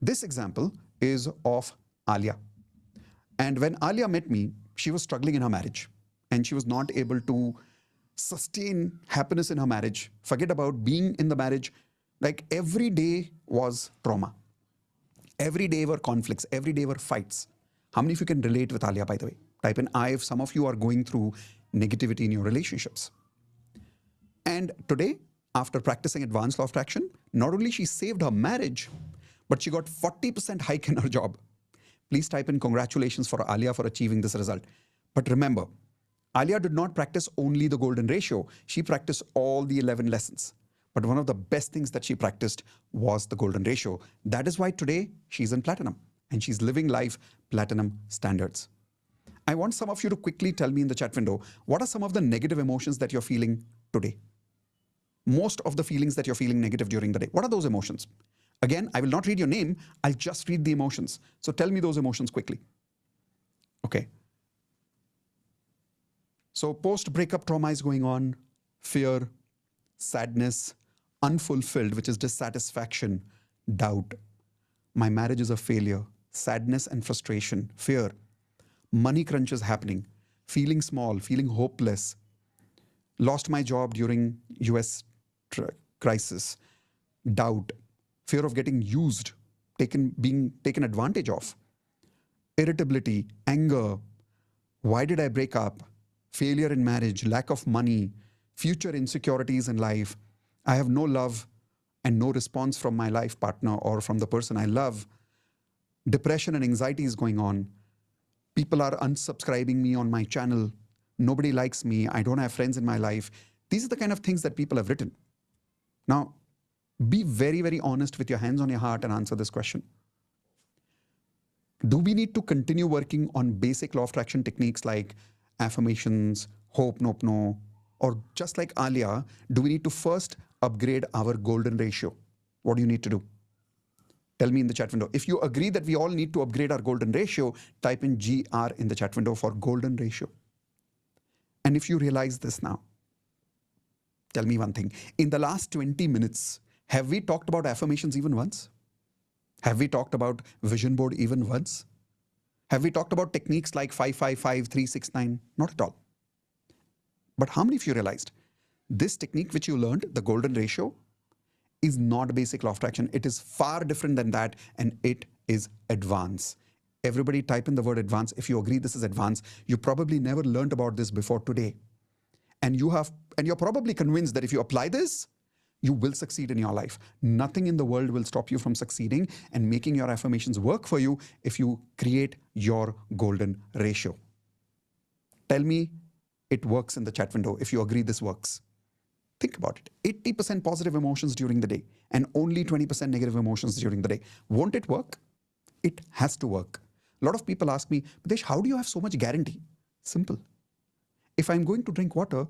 This example is of Alia. And when Alia met me, she was struggling in her marriage and she was not able to sustain happiness in her marriage. Forget about being in the marriage. Like every day was trauma. Every day were conflicts. Every day were fights. How many of you can relate with Alia, by the way? Type in I if some of you are going through negativity in your relationships. And today, after practicing advanced law of attraction, not only she saved her marriage, but she got 40% hike in her job. Please type in congratulations for Alia for achieving this result. But remember, Alia did not practice only the golden ratio. She practiced all the 11 lessons. But one of the best things that she practiced was the golden ratio. That is why today she's in platinum and she's living life platinum standards. I want some of you to quickly tell me in the chat window, what are some of the negative emotions that you're feeling today? Most of the feelings that you're feeling negative during the day. What are those emotions? Again, I will not read your name. I'll just read the emotions. So tell me those emotions quickly. Okay. So post-breakup trauma is going on. Fear, sadness, unfulfilled, which is dissatisfaction, doubt. My marriage is a failure. Sadness and frustration, fear. Money crunch is happening. Feeling small, feeling hopeless. Lost my job during US crisis. Doubt. Fear of getting used, being taken advantage of. Irritability, anger. Why did I break up? Failure in marriage, lack of money, future insecurities in life. I have no love and no response from my life partner or from the person I love. Depression and anxiety is going on. People are unsubscribing me on my channel. Nobody likes me. I don't have friends in my life. These are the kind of things that people have written. Now, be very, very honest with your hands on your heart and answer this question. Do we need to continue working on basic law of attraction techniques like affirmations, hope, nope, no, or just like Alia, do we need to first upgrade our golden ratio? What do you need to do? Tell me in the chat window. If you agree that we all need to upgrade our golden ratio, type in GR in the chat window for golden ratio. And if you realize this now, tell me one thing. In the last 20 minutes, have we talked about affirmations even once? Have we talked about vision board even once? Have we talked about techniques like 555, 369? Not at all. But how many of you realized this technique which you learned, the golden ratio, is not basic law of attraction. It is far different than that, and it is advanced. Everybody type in the word advanced. If you agree this is advanced, you probably never learned about this before today. And you're probably convinced that if you apply this, you will succeed in your life. Nothing in the world will stop you from succeeding and making your affirmations work for you if you create your golden ratio. Tell me it works in the chat window if you agree this works. Think about it. 80% positive emotions during the day and only 20% negative emotions during the day. Won't it work? It has to work. A lot of people ask me, Mitesh, how do you have so much guarantee? Simple. If I'm going to drink water,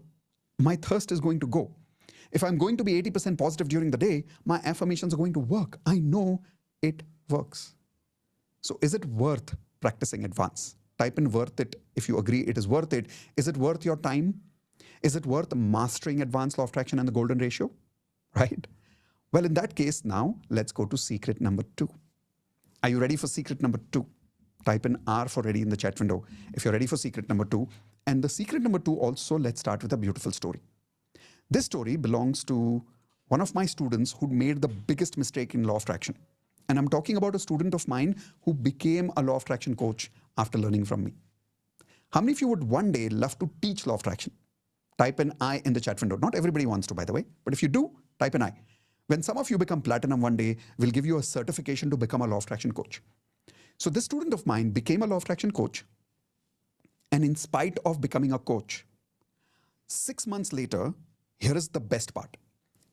my thirst is going to go. If I'm going to be 80% positive during the day, my affirmations are going to work. I know it works. So is it worth practicing advance? Type in worth it if you agree it is worth it. Is it worth your time? Is it worth mastering advanced law of attraction and the golden ratio? Right? Well, in that case, now let's go to secret number 2. Are you ready for secret number 2? Type in R for ready in the chat window if you're ready for secret number 2. And the secret number 2 also, let's start with a beautiful story. This story belongs to one of my students who made the biggest mistake in law of attraction. And I'm talking about a student of mine who became a law of attraction coach after learning from me. How many of you would one day love to teach law of attraction? Type in I in the chat window. Not everybody wants to, by the way, but if you do, type in I. When some of you become platinum one day, we'll give you a certification to become a law of attraction coach. So this student of mine became a law of attraction coach. And in spite of becoming a coach, 6 months later, here is the best part.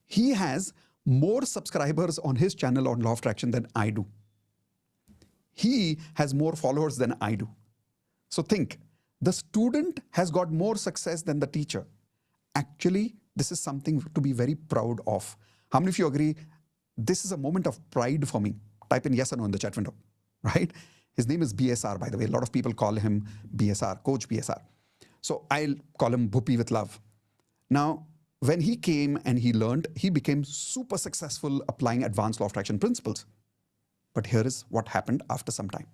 He has more subscribers on his channel on law of attraction than I do. He has more followers than I do. So think, the student has got more success than the teacher. Actually, this is something to be very proud of. How many of you agree this is a moment of pride for me? Type in yes or no in the chat window, right? His name is BSR, by the way. A lot of people call him BSR, Coach BSR. So I'll call him Bhupi with love. Now, When he came and he learned, he became super successful applying advanced law of attraction principles. But here is what happened after some time.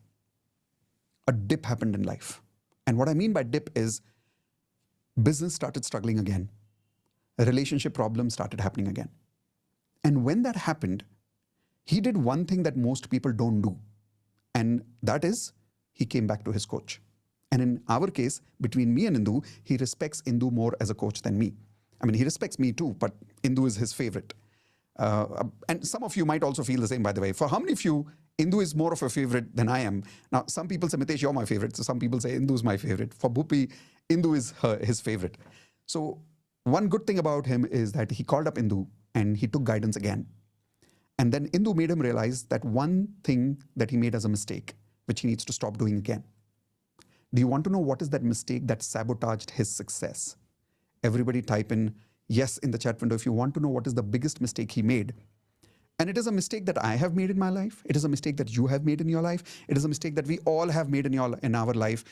A dip happened in life. And what I mean by dip is business started struggling again. Relationship problems started happening again. And when that happened, he did one thing that most people don't do. And that is, he came back to his coach. And in our case, between me and Indu, he respects Indu more as a coach than me. I mean, he respects me too, but Indu is his favorite. And some of you might also feel the same, by the way. For how many of you, Indu is more of a favorite than I am? Now, some people say, Mitesh, you're my favorite. So some people say, Indu is my favorite. For Bhupi, Indu is his favorite. So one good thing about him is that he called up Indu and he took guidance again. And then Indu made him realize that one thing that he made as a mistake, which he needs to stop doing again. Do you want to know what is that mistake that sabotaged his success? Everybody type in yes in the chat window if you want to know what is the biggest mistake he made. And it is a mistake that I have made in my life. It is a mistake that you have made in your life. It is a mistake that we all have made in our life.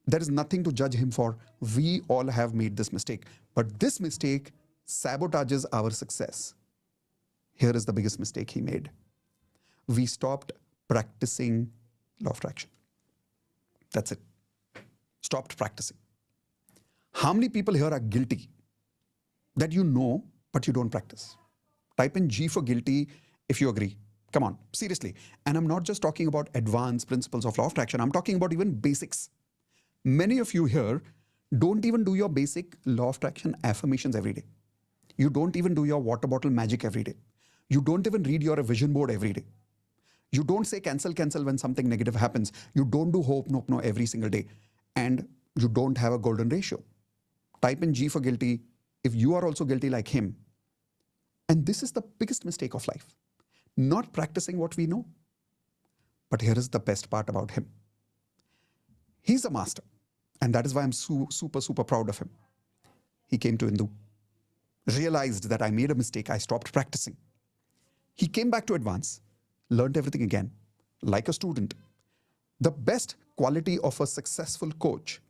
There is nothing to judge him for. We all have made this mistake. But this mistake sabotages our success. Here is the biggest mistake he made. We stopped practicing law of attraction. That's it. Stopped practicing. How many people here are guilty that you know, but you don't practice? Type in G for guilty if you agree. Come on, seriously. And I'm not just talking about advanced principles of law of attraction. I'm talking about even basics. Many of you here don't even do your basic law of attraction affirmations every day. You don't even do your water bottle magic every day. You don't even read your vision board every day. You don't say cancel, cancel when something negative happens. You don't do hope, nope, no every single day. And you don't have a golden ratio. Type in G for guilty if you are also guilty like him. And this is the biggest mistake of life. Not practicing what we know. But here is the best part about him. He's a master. And that is why I'm super, super proud of him. He came to Indu, realized that I made a mistake. I stopped practicing. He came back to advance, learned everything again, like a student. The best quality of a successful coach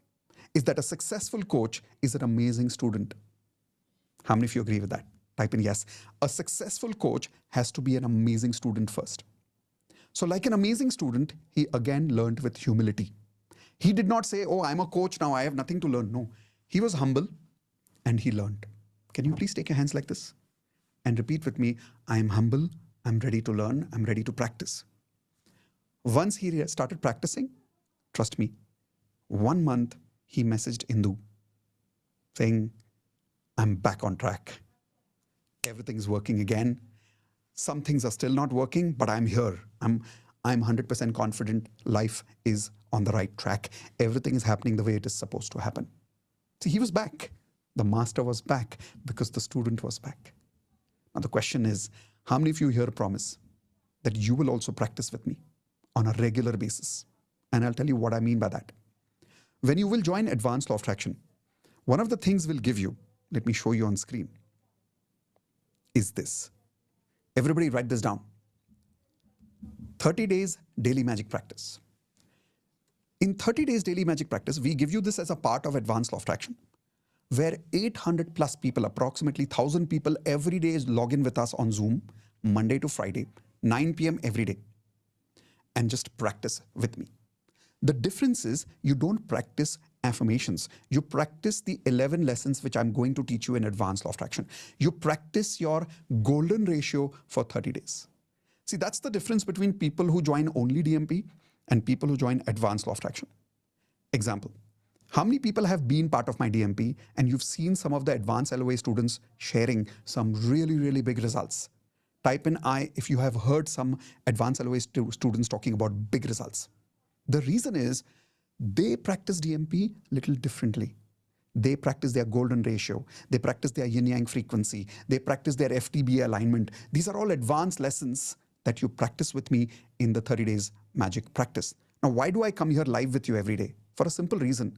is that a successful coach is an amazing student. How many of you agree with that? Type in yes. A successful coach has to be an amazing student first. So like an amazing student, he again learned with humility. He did not say, oh, I'm a coach now, I have nothing to learn. No, he was humble and he learned. Can you please take your hands like this and repeat with me, I am humble, I'm ready to learn, I'm ready to practice. Once he started practicing, trust me, 1 month he messaged Indu saying, I'm back on track. Everything's working again. Some things are still not working, but I'm here. I'm 100% confident life is on the right track. Everything is happening the way it is supposed to happen. See, he was back. The master was back because the student was back. Now the question is, how many of you here promise that you will also practice with me on a regular basis? And I'll tell you what I mean by that. When you will join Advanced Law of Attraction, one of the things we'll give you, let me show you on screen, is this. Everybody write this down. 30 days daily magic practice. In 30 days daily magic practice, we give you this as a part of Advanced Law of Attraction, where 800 plus people, approximately 1,000 people every day log in with us on Zoom, Monday to Friday, 9 p.m. every day, and just practice with me. The difference is you don't practice affirmations. You practice the 11 lessons which I'm going to teach you in Advanced Law of Attraction. You practice your golden ratio for 30 days. See, that's the difference between people who join only DMP and people who join Advanced Law of Attraction. Example, how many people have been part of my DMP and you've seen some of the advanced LOA students sharing some really, really big results? Type in I if you have heard some advanced LOA students talking about big results. The reason is they practice DMP little differently. They practice their golden ratio. They practice their yin-yang frequency. They practice their FTB alignment. These are all advanced lessons that you practice with me in the 30 days magic practice. Now, why do I come here live with you every day? For a simple reason.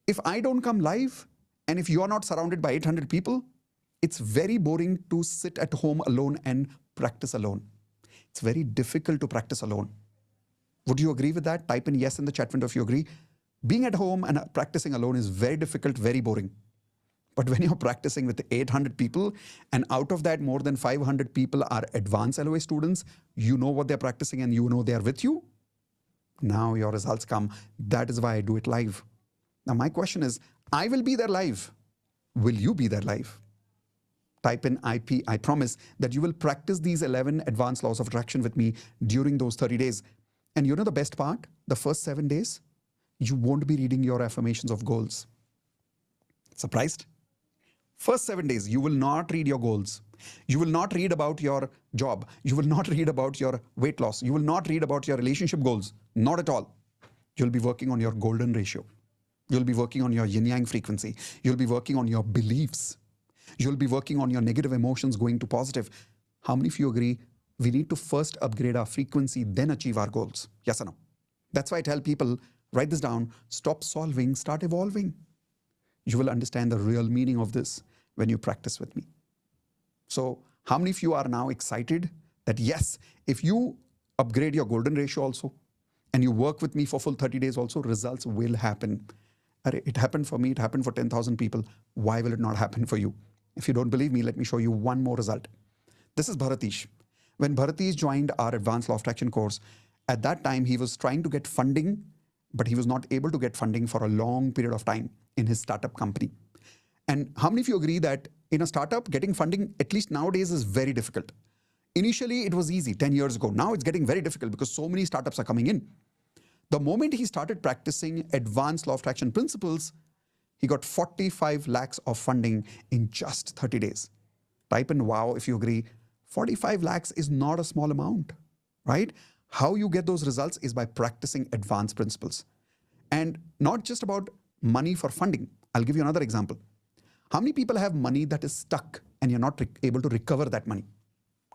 If I don't come live and if you are not surrounded by 800 people, it's very boring to sit at home alone and practice alone. It's very difficult to practice alone. Would you agree with that? Type in yes in the chat window if you agree. Being at home and practicing alone is very difficult, very boring. But when you're practicing with 800 people, and out of that, more than 500 people are advanced LOA students, you know what they're practicing and you know they're with you. Now your results come. That is why I do it live. Now, my question is, I will be there live. Will you be there live? Type in IP. I promise that you will practice these 11 advanced laws of attraction with me during those 30 days. And you know the best part? The first 7 days, you won't be reading your affirmations of goals. Surprised? First 7 days, you will not read your goals. You will not read about your job. You will not read about your weight loss. You will not read about your relationship goals. Not at all. You'll be working on your golden ratio. You'll be working on your yin-yang frequency. You'll be working on your beliefs. You'll be working on your negative emotions going to positive. How many of you agree we need to first upgrade our frequency, then achieve our goals? Yes or no? That's why I tell people, write this down, stop solving, start evolving. You will understand the real meaning of this when you practice with me. So how many of you are now excited that yes, if you upgrade your golden ratio also, and you work with me for full 30 days also, results will happen. It happened for me, it happened for 10,000 people. Why will it not happen for you? If you don't believe me, let me show you one more result. This is Bharatish. When Bharatish joined our Advanced Law of Attraction course, at that time he was trying to get funding, but he was not able to get funding for a long period of time in his startup company. And how many of you agree that in a startup, getting funding, at least nowadays, is very difficult? Initially, it was easy 10 years ago. Now it's getting very difficult because so many startups are coming in. The moment he started practicing advanced law of attraction principles, he got 45 lakhs of funding in just 30 days. Type in wow if you agree. 45 lakhs is not a small amount, right? How you get those results is by practicing advanced principles. And not just about money for funding. I'll give you another example. How many people have money that is stuck and you're not able to recover that money?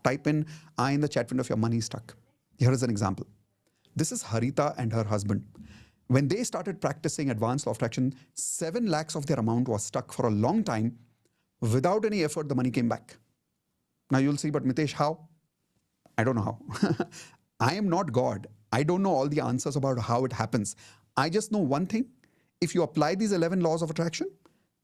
Type in I in the chat window if your money is stuck. Here is an example. This is Harita and her husband. When they started practicing advanced law of attraction, 7 lakhs of their amount was stuck for a long time. Without any effort, the money came back. Now you'll see, but Mitesh, how? I don't know how. I am not God. I don't know all the answers about how it happens. I just know one thing. If you apply these 11 laws of attraction,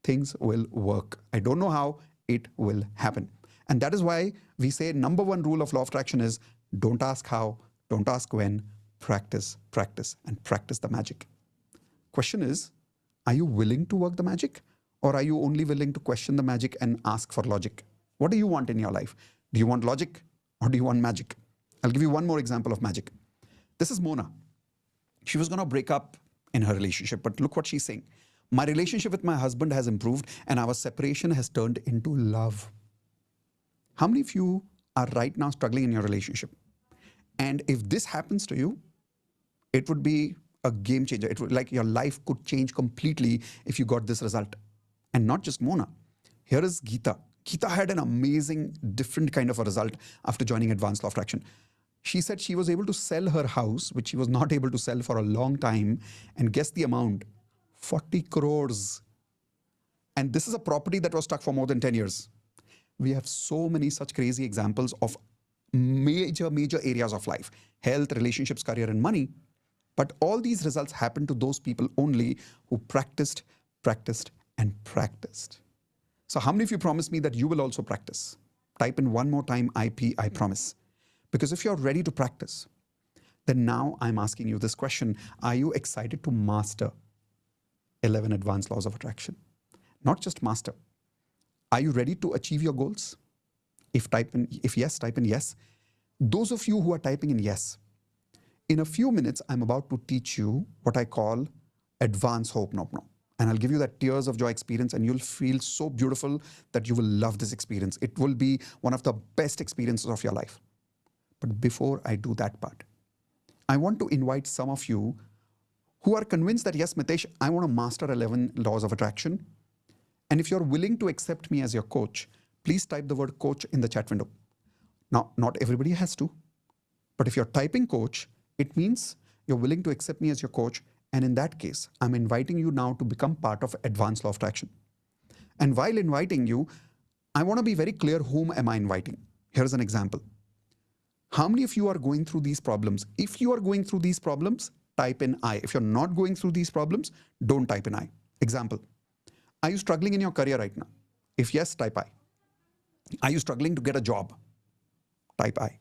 things will work. I don't know how, it will happen. And that is why we say number one rule of law of attraction is don't ask how, don't ask when, practice, practice, and practice the magic. Question is, are you willing to work the magic? Or are you only willing to question the magic and ask for logic? What do you want in your life? Do you want logic or do you want magic? I'll give you one more example of magic. This is Mona. She was going to break up in her relationship, but look what she's saying. My relationship with my husband has improved and our separation has turned into love. How many of you are right now struggling in your relationship? And if this happens to you, it would be a game changer. It would, like, your life could change completely if you got this result. And not just Mona. Here is Geeta. Geeta had an amazing, different kind of a result after joining Advanced Law of Attraction. She said she was able to sell her house, which she was not able to sell for a long time. And guess the amount? 40 crores. And this is a property that was stuck for more than 10 years. We have so many such crazy examples of major areas of life. Health, relationships, career, and money. But all these results happen to those people only who practiced, practiced, and practiced. So how many of you promise me that you will also practice? Type in one more time, IP, I promise. Because if you're ready to practice, then now I'm asking you this question. Are you excited to master 11 advanced laws of attraction? Not just master. Are you ready to achieve your goals? If yes, type in yes. Those of you who are typing in yes, in a few minutes, I'm about to teach you what I call advanced hope no. And I'll give you that tears of joy experience and you'll feel so beautiful that you will love this experience. It will be one of the best experiences of your life. But before I do that part, I want to invite some of you who are convinced that, yes, Mitesh, I want to master 11 laws of attraction. And if you're willing to accept me as your coach, please type the word coach in the chat window. Now, not everybody has to, but if you're typing coach, it means you're willing to accept me as your coach. And in that case, I'm inviting you now to become part of Advanced Law of Attraction. And while inviting you, I want to be very clear, whom am I inviting? Here's an example. How many of you are going through these problems? If you are going through these problems, type in I. If you're not going through these problems, don't type in I. Example, Are you struggling in your career right now? If yes, type I. Are you struggling to get a job? Type I.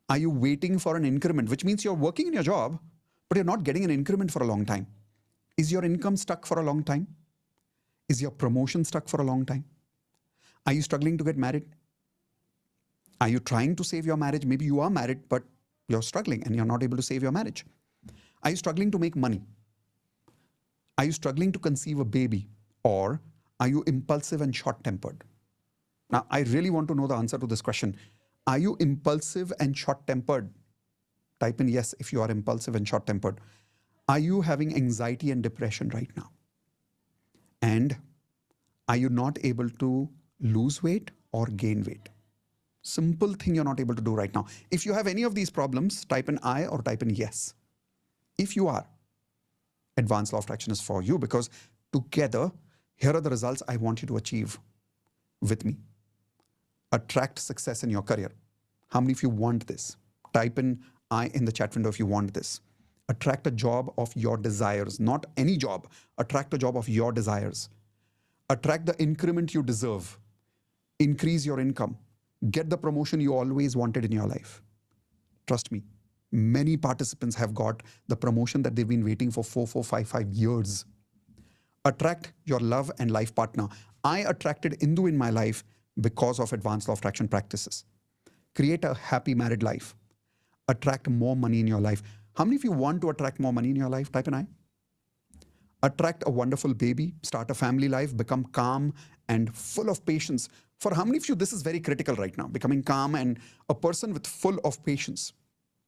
Are you waiting for an increment, which means you're working in your job, but you're not getting an increment for a long time? Is your income stuck for a long time? Is your promotion stuck for a long time? Are you struggling to get married? Are you trying to save your marriage? Maybe you are married, but you're struggling and you're not able to save your marriage. Are you struggling to make money? Are you struggling to conceive a baby? Or are you impulsive and short-tempered? Now, I really want to know the answer to this question. Are you impulsive and short-tempered? Type in yes if you are impulsive and short-tempered. Are you having anxiety and depression right now? And are you not able to lose weight or gain weight? Simple thing you're not able to do right now. If you have any of these problems, type in I or type in yes. If you are, Advanced Law of Attraction is for you, because together, here are the results I want you to achieve with me. Attract success in your career. How many of you want this? Type in I in the chat window if you want this. Attract a job of your desires, not any job. Attract a job of your desires. Attract the increment you deserve. Increase your income. Get the promotion you always wanted in your life. Trust me, many participants have got the promotion that they've been waiting for 5 years. Attract your love and life partner. I attracted Indu in my life because of Advanced Law of Attraction practices. Create a happy married life. Attract more money in your life. How many of you want to attract more money in your life? Type in I. Attract a wonderful baby, start a family life, become calm and full of patience. For how many of you, this is very critical right now, becoming calm and a person with full of patience.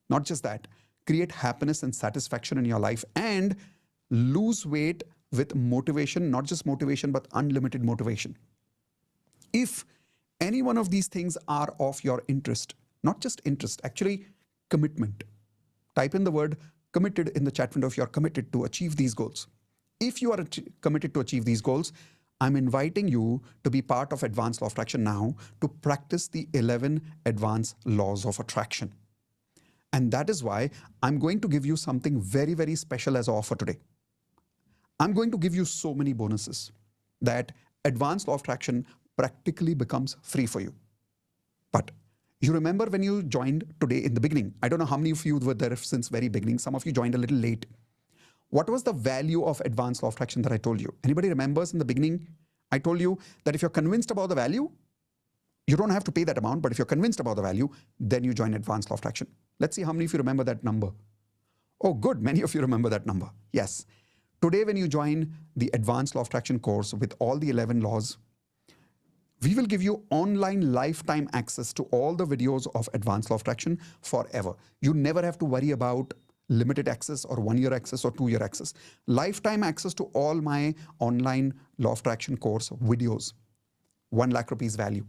Not just that, create happiness and satisfaction in your life and lose weight with motivation, not just motivation, but unlimited motivation. If any one of these things are of your interest, not just interest, actually commitment. Type in the word committed in the chat window if you're committed to achieve these goals. If you are committed to achieve these goals, I'm inviting you to be part of Advanced Law of Attraction now to practice the 11 Advanced Laws of Attraction. And that is why I'm going to give you something very, very special as an offer today. I'm going to give you so many bonuses that Advanced Law of Attraction practically becomes free for you. But you remember when you joined today in the beginning, I don't know how many of you were there since very beginning. Some of you joined a little late. What was the value of Advanced Law of Attraction that I told you? Anybody remembers in the beginning? I told you that if you're convinced about the value, you don't have to pay that amount, but if you're convinced about the value, then you join Advanced Law of Attraction. Let's see how many of you remember that number. Oh, good. Many of you remember that number. Yes. Today, when you join the Advanced Law of Attraction course with all the 11 laws, we will give you online lifetime access to all the videos of Advanced Law of Attraction forever. You never have to worry about limited access or 1-year access or 2-year access. Lifetime access to all my online Law of Attraction course videos. 1 lakh rupees value.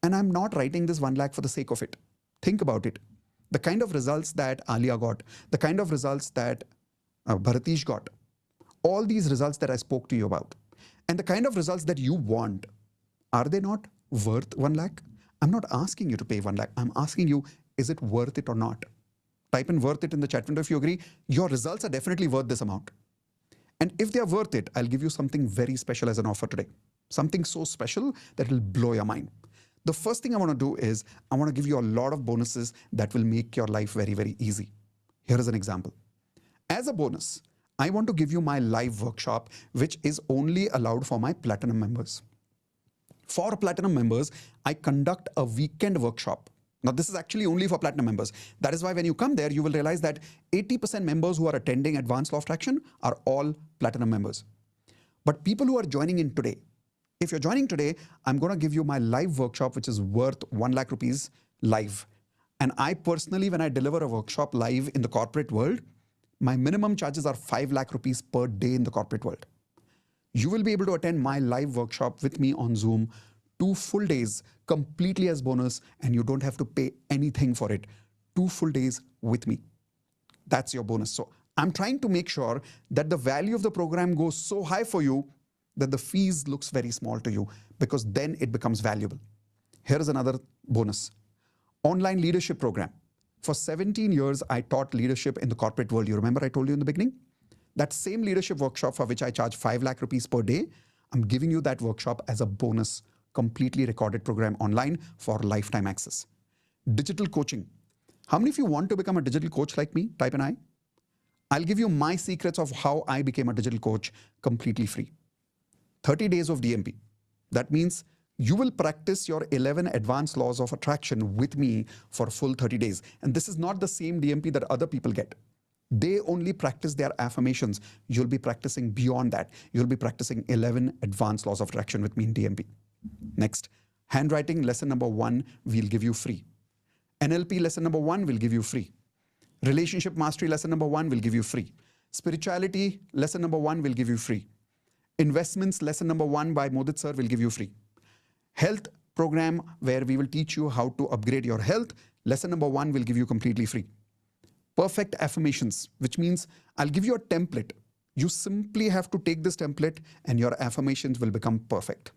And I'm not writing this 1 lakh for the sake of it. Think about it. The kind of results that Alia got, the kind of results that Bharatish got, all these results that I spoke to you about, and the kind of results that you want, are they not worth 1 lakh? I'm not asking you to pay 1 lakh. I'm asking you, is it worth it or not? Type in worth it in the chat window if you agree. Your results are definitely worth this amount. And if they are worth it, I'll give you something very special as an offer today. Something so special that will blow your mind. The first thing I want to do is I want to give you a lot of bonuses that will make your life very, very easy. Here is an example. As a bonus, I want to give you my live workshop, which is only allowed for my Platinum members. For Platinum members, I conduct a weekend workshop. Now, this is actually only for Platinum members. That is why when you come there, you will realize that 80% members who are attending Advanced Law of Attraction are all Platinum members. But people who are joining in today, if you're joining today, I'm going to give you my live workshop, which is worth 1 lakh rupees live. And I personally, when I deliver a workshop live in the corporate world, my minimum charges are 5 lakh rupees per day in the corporate world. You will be able to attend my live workshop with me on Zoom 2 full days completely as bonus, and you don't have to pay anything for it. 2 full days with me. That's your bonus. So I'm trying to make sure that the value of the program goes so high for you that the fees looks very small to you, because then it becomes valuable. Here is another bonus. Online leadership program. For 17 years, I taught leadership in the corporate world. You remember I told you in the beginning? That same leadership workshop for which I charge 5 lakh rupees per day, I'm giving you that workshop as a bonus, completely recorded program online for lifetime access. Digital coaching. How many of you want to become a digital coach like me? Type an I. I'll give you my secrets of how I became a digital coach completely free. 30 days of DMP. That means you will practice your 11 advanced laws of attraction with me for full 30 days. And this is not the same DMP that other people get. They only practice their affirmations. You'll be practicing beyond that. You'll be practicing 11 advanced laws of attraction with me in DMP. Next, handwriting lesson number 1, we'll give you free. NLP lesson number 1, we'll give you free. Relationship mastery lesson number 1, we'll give you free. Spirituality lesson number 1, we'll give you free. Investments lesson number 1 by Modit sir will give you free. Health program where we will teach you how to upgrade your health. Lesson number 1 will give you completely free. Perfect affirmations, which means I'll give you a template. You simply have to take this template and your affirmations will become perfect.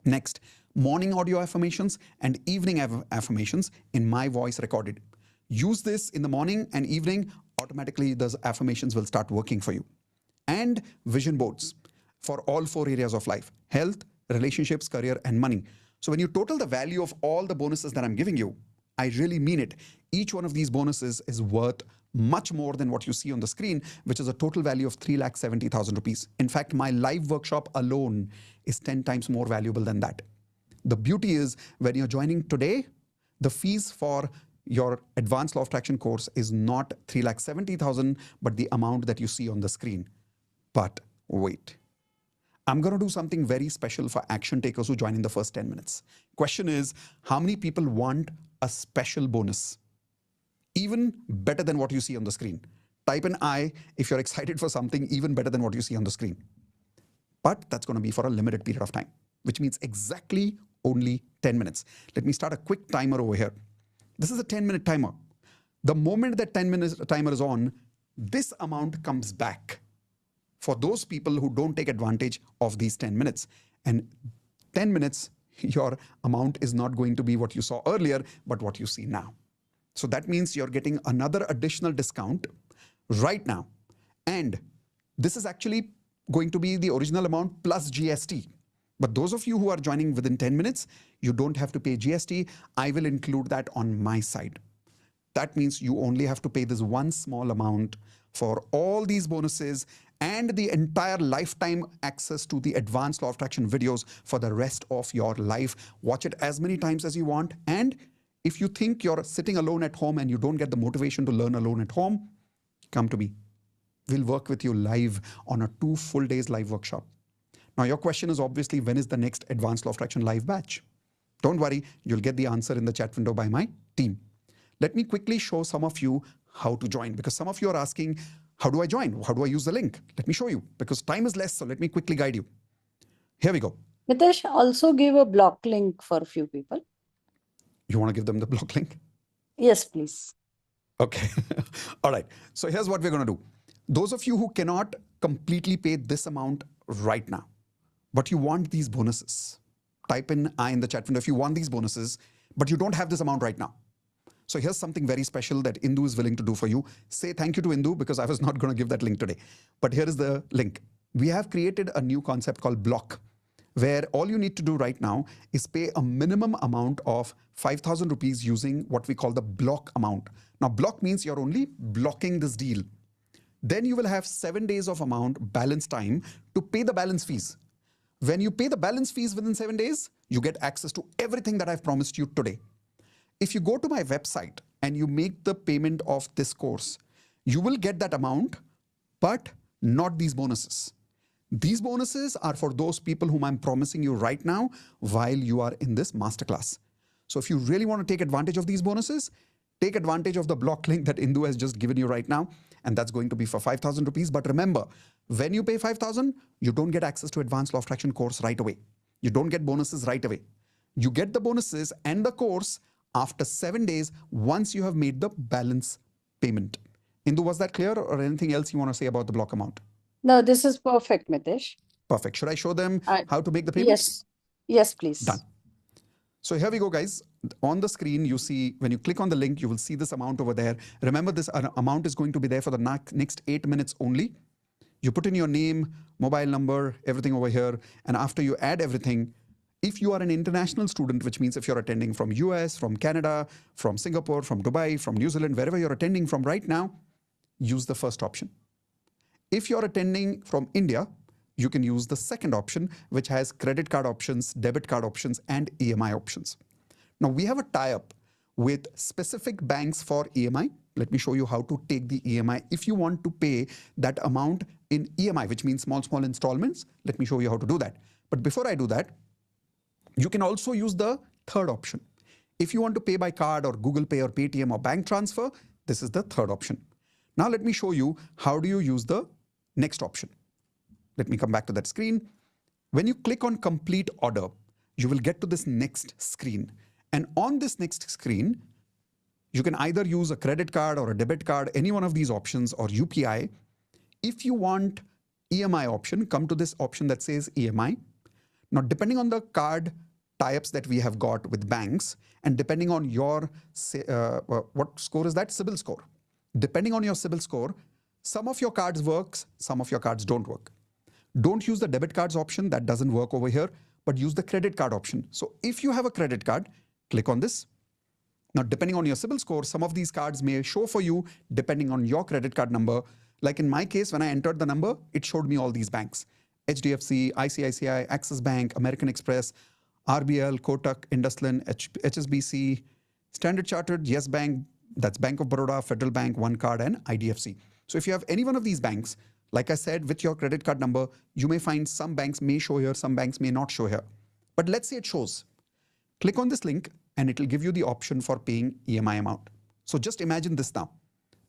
Next, morning audio affirmations and evening affirmations in my voice recorded. Use this in the morning and evening, automatically those affirmations will start working for you. And vision boards for all 4 areas of life: health, relationships, career, and money. So when you total the value of all the bonuses that I'm giving you, I really mean it. Each one of these bonuses is worth much more than what you see on the screen, which is a total value of 3,70,000 rupees. In fact, my live workshop alone is 10 times more valuable than that. The beauty is when you're joining today, the fees for your advanced law of attraction course is not 3,70,000, but the amount that you see on the screen. But wait. I'm going to do something very special for action takers who join in the first 10 minutes. Question is, how many people want a special bonus? Even better than what you see on the screen. Type an I if you're excited for something even better than what you see on the screen. But that's going to be for a limited period of time, which means exactly only 10 minutes. Let me start a quick timer over here. This is a 10-minute timer. The moment that 10-minute timer is on, this amount comes back for those people who don't take advantage of these 10 minutes. And 10 minutes, your amount is not going to be what you saw earlier, but what you see now. So that means you're getting another additional discount right now. And this is actually going to be the original amount plus GST. But those of you who are joining within 10 minutes, you don't have to pay GST. I will include that on my side. That means you only have to pay this one small amount for all these bonuses and the entire lifetime access to the advanced law of attraction videos for the rest of your life. Watch it as many times as you want. And if you think you're sitting alone at home and you don't get the motivation to learn alone at home, come to me. We'll work with you live on a 2 full days live workshop. Now, your question is obviously, when is the next advanced law of attraction live batch? Don't worry, you'll get the answer in the chat window by my team. Let me quickly show some of you how to join, because some of you are asking, how do I join? How do I use the link? Let me show you, because time is less, so let me quickly guide you. Here we go. Mitesh, also give a block link for a few people. You want to give them the block link? Yes, please. Okay. All right. So here's what we're going to do. Those of you who cannot completely pay this amount right now, but you want these bonuses, type in I in the chat window if you want these bonuses, but you don't have this amount right now. So here's something very special that Indu is willing to do for you. Say thank you to Indu, because I was not going to give that link today. But here is the link. We have created a new concept called block, where all you need to do right now is pay a minimum amount of 5,000 rupees using what we call the block amount. Now, block means you're only blocking this deal. Then you will have 7 days of amount balance time to pay the balance fees. When you pay the balance fees within 7 days, you get access to everything that I've promised you today. If you go to my website and you make the payment of this course, you will get that amount, but not these bonuses. These bonuses are for those people whom I'm promising you right now while you are in this masterclass. So if you really want to take advantage of these bonuses, take advantage of the block link that Indu has just given you right now, and that's going to be for 5,000 rupees. But remember, when you pay 5,000, you don't get access to Advanced Law of Attraction course right away. You don't get bonuses right away. You get the bonuses and the course after 7 days once you have made the balance payment. Indu, was that clear, or anything else you want to say about the block amount? No, this is perfect, Mitesh. Perfect. Should I show them how to make the payment? Yes. Yes, please. Done. So here we go, guys. On the screen, you see, when you click on the link, you will see this amount over there. Remember, this amount is going to be there for the next 8 minutes only. You put in your name, mobile number, everything over here. And after you add everything, if you are an international student, which means if you're attending from US, from Canada, from Singapore, from Dubai, from New Zealand, wherever you're attending from right now, use the first option. If you're attending from India, you can use the second option, which has credit card options, debit card options, and EMI options. Now, we have a tie-up with specific banks for EMI. Let me show you how to take the EMI. If you want to pay that amount in EMI, which means small installments, let me show you how to do that. But before I do that, you can also use the third option. If you want to pay by card or Google Pay or Paytm or bank transfer, this is the third option. Now, let me show you how do you use the next option. Let me come back to that screen. When you click on complete order, you will get to this next screen. And on this next screen, you can either use a credit card or a debit card, any one of these options, or UPI. If you want EMI option, come to this option that says EMI. Now, depending on the card tie-ups that we have got with banks, and depending on your, what score is that? CIBIL score. Depending on your CIBIL score, some of your cards works, some of your cards don't work. Don't use the debit cards option, that doesn't work over here, but use the credit card option. So if you have a credit card, click on this. Now, depending on your CIBIL score, some of these cards may show for you depending on your credit card number. Like in my case, when I entered the number, it showed me all these banks: HDFC, ICICI, Axis Bank, American Express, RBL, Kotak, IndusLand, HSBC, Standard Chartered, Yes Bank, that's Bank of Baroda, Federal Bank, One Card, and IDFC. So if you have any one of these banks, like I said, with your credit card number, you may find some banks may show here, some banks may not show here. But let's say it shows. Click on this link and it will give you the option for paying EMI amount. So just imagine this now.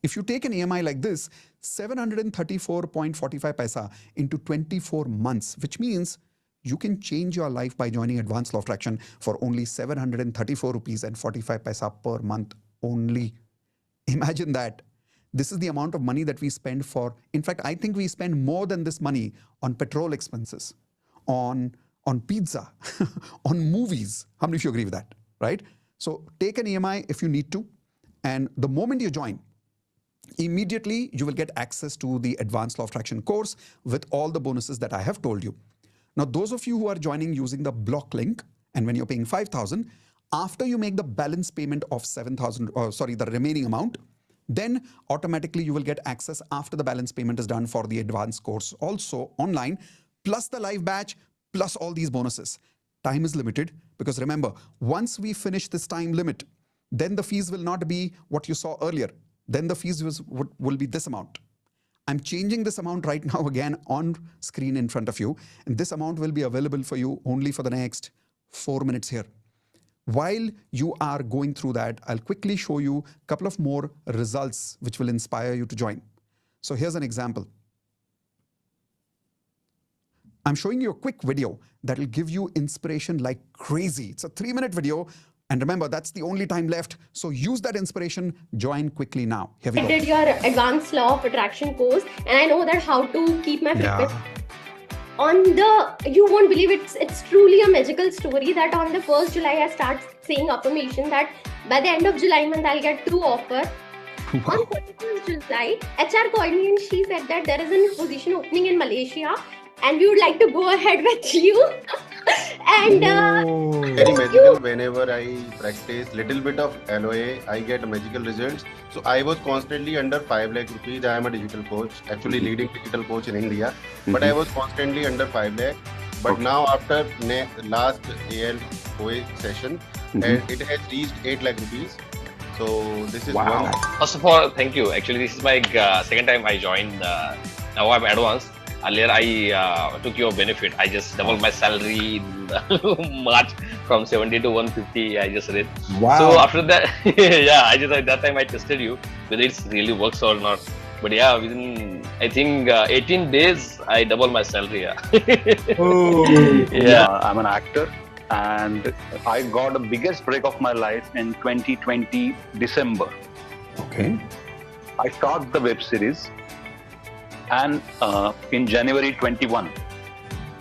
If you take an EMI like this, 734.45 paisa into 24 months, which means you can change your life by joining Advanced Law of Attraction for only 734 rupees and 45 paisa per month only. Imagine that. This is the amount of money that we spend for. In fact, I think we spend more than this money on petrol expenses, on pizza, on movies. How many of you agree with that, right? So take an EMI if you need to. And the moment you join, immediately you will get access to the Advanced Law of Attraction course with all the bonuses that I have told you. Now, those of you who are joining using the block link, and when you're paying 5,000, after you make the balance payment of 7,000, the remaining amount, then automatically you will get access after the balance payment is done for the advanced course also online, plus the live batch, plus all these bonuses. Time is limited because remember, once we finish this time limit, then the fees will not be what you saw earlier. Then the fees will be this amount. I'm changing this amount right now again on screen in front of you. And this amount will be available for you only for the next 4 minutes here. While you are going through that, I'll quickly show you a couple of more results which will inspire you to join. So here's an example. I'm showing you a quick video that will give you inspiration like crazy. It's a 3-minute video. And remember, that's the only time left. So use that inspiration. Join quickly now. Here we go. I did your Advanced Law of Attraction course, and I know that how to keep my frequency. You won't believe it's truly a magical story that on the 1st July I start saying affirmation that by the end of July month I'll get 2 offers. Wow. On 31st July, HR called me and she said that there is a position opening in Malaysia and we would like to go ahead with you. And very magical. Whenever I practice little bit of LOA, I get magical results. So I was constantly under 5 lakh rupees. I am a digital coach, actually leading digital coach in India. But I was constantly under 5 lakh. But now after last AL OA session, it has reached 8 lakh rupees. So this is one. First of all, thank you. Actually, this is my second time I joined. Now I'm advanced. Earlier, I took your benefit. I just doubled my salary in March from 70 to 150. I just did. Wow. So after that, yeah, at that time I tested you whether it really works or not. But yeah, within I think 18 days, I doubled my salary. Yeah. Yeah, I'm an actor, and I got the biggest break of my life in 2020 December. Okay. I started the web series. And in January 21,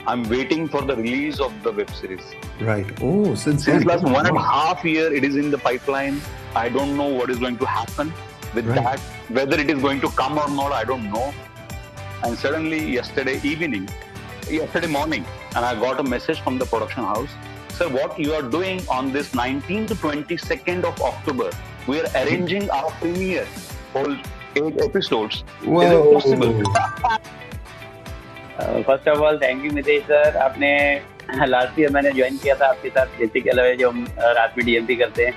I'm waiting for the release of the web series. Right. Oh, since last 1.5 years, it is in the pipeline. I don't know what is going to happen with that. Whether it is going to come or not, I don't know. And suddenly yesterday morning, and I got a message from the production house. Sir, what you are doing on this 19th to 22nd of October, we are arranging our premiere, whole 8 episodes. Is it possible? First of all thank you Mitesh sir. आपने last year मैंने join किया था आपके साथ basic LOA जो हम रात में डीएमपी करते हैं.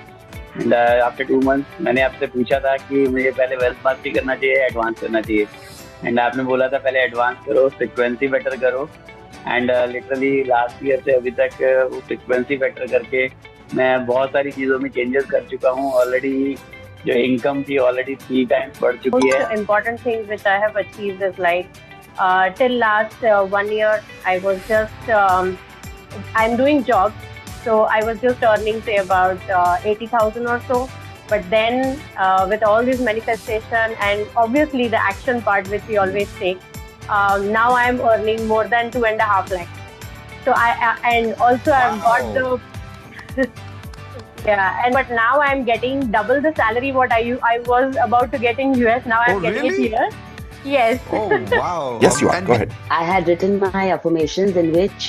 एंड आफ्टर 2 मंथ्स मैंने आपसे पूछा था कि मुझे पहले वेल्थ मास्टरी करना चाहिए, एडवांस करना चाहिए. एंड आपने बोला था पहले एडवांस करो, फ्रिक्वेंसी बेटर करो. एंड लिटरली लास्ट ईयर से अभी तक वो फ्रिक्वेंसी बेटर करके मैं बहुत सारी चीज़ों में चेंजेस कर चुका हूँ. ऑलरेडी जो इनकम थी ऑलरेडी 3 टाइम्स बढ़ चुकी है. Important things which I have achieved is like till last 1 year I was just I'm doing jobs, so I was just earning say about 80,000 or so. But then with all this manifestation and obviously the action part which we always take, now I am earning more than 2.5 lakhs. So I and also I've got the but now I'm getting double the salary what I was about to get in US. Now I'm getting it here. Yes. Oh, wow. Yes, you are. Go ahead. I had written my affirmations in which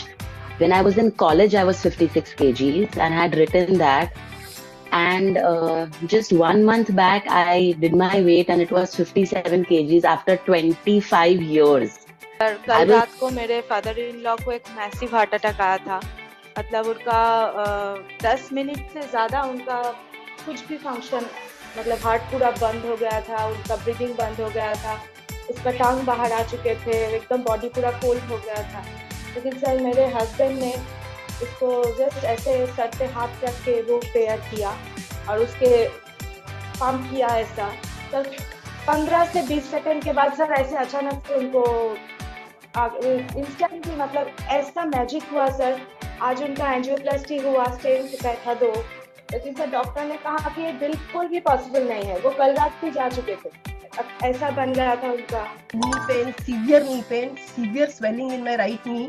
when I was in college, I was 56 kgs and I had written that. And just 1 month back, I did my weight and it was 57 kgs after 25 years. कल रात को मेरे father in law को एक massive heart attack आया था. मतलब उनका 10 मिनट से ज़्यादा उनका कुछ भी फंक्शन, मतलब हार्ट पूरा बंद हो गया था, उनका ब्रीदिंग बंद हो गया था, उसका टांग बाहर आ चुके थे, एकदम बॉडी पूरा कोल्ड हो गया था. लेकिन सर मेरे हस्बैंड ने उसको जस्ट ऐसे सर पे हाथ रख के रोप पेयर किया और उसके पंप किया ऐसा. सर 15 से 20 सेकंड के बाद सर ऐसे अचानक से उनको इंस्टेंटली मतलब ऐसा मैजिक हुआ सर. आज उनका एंजियोप्लास्टी हुआ, स्टेंट बैठा 2. लेकिन सर डॉक्टर ने कहा कि ये बिल्कुल भी पॉसिबल नहीं है. वो कल रात भी जा चुके थे. अब ऐसा बन गया था उनका. Knee pain, severe swelling in my right knee.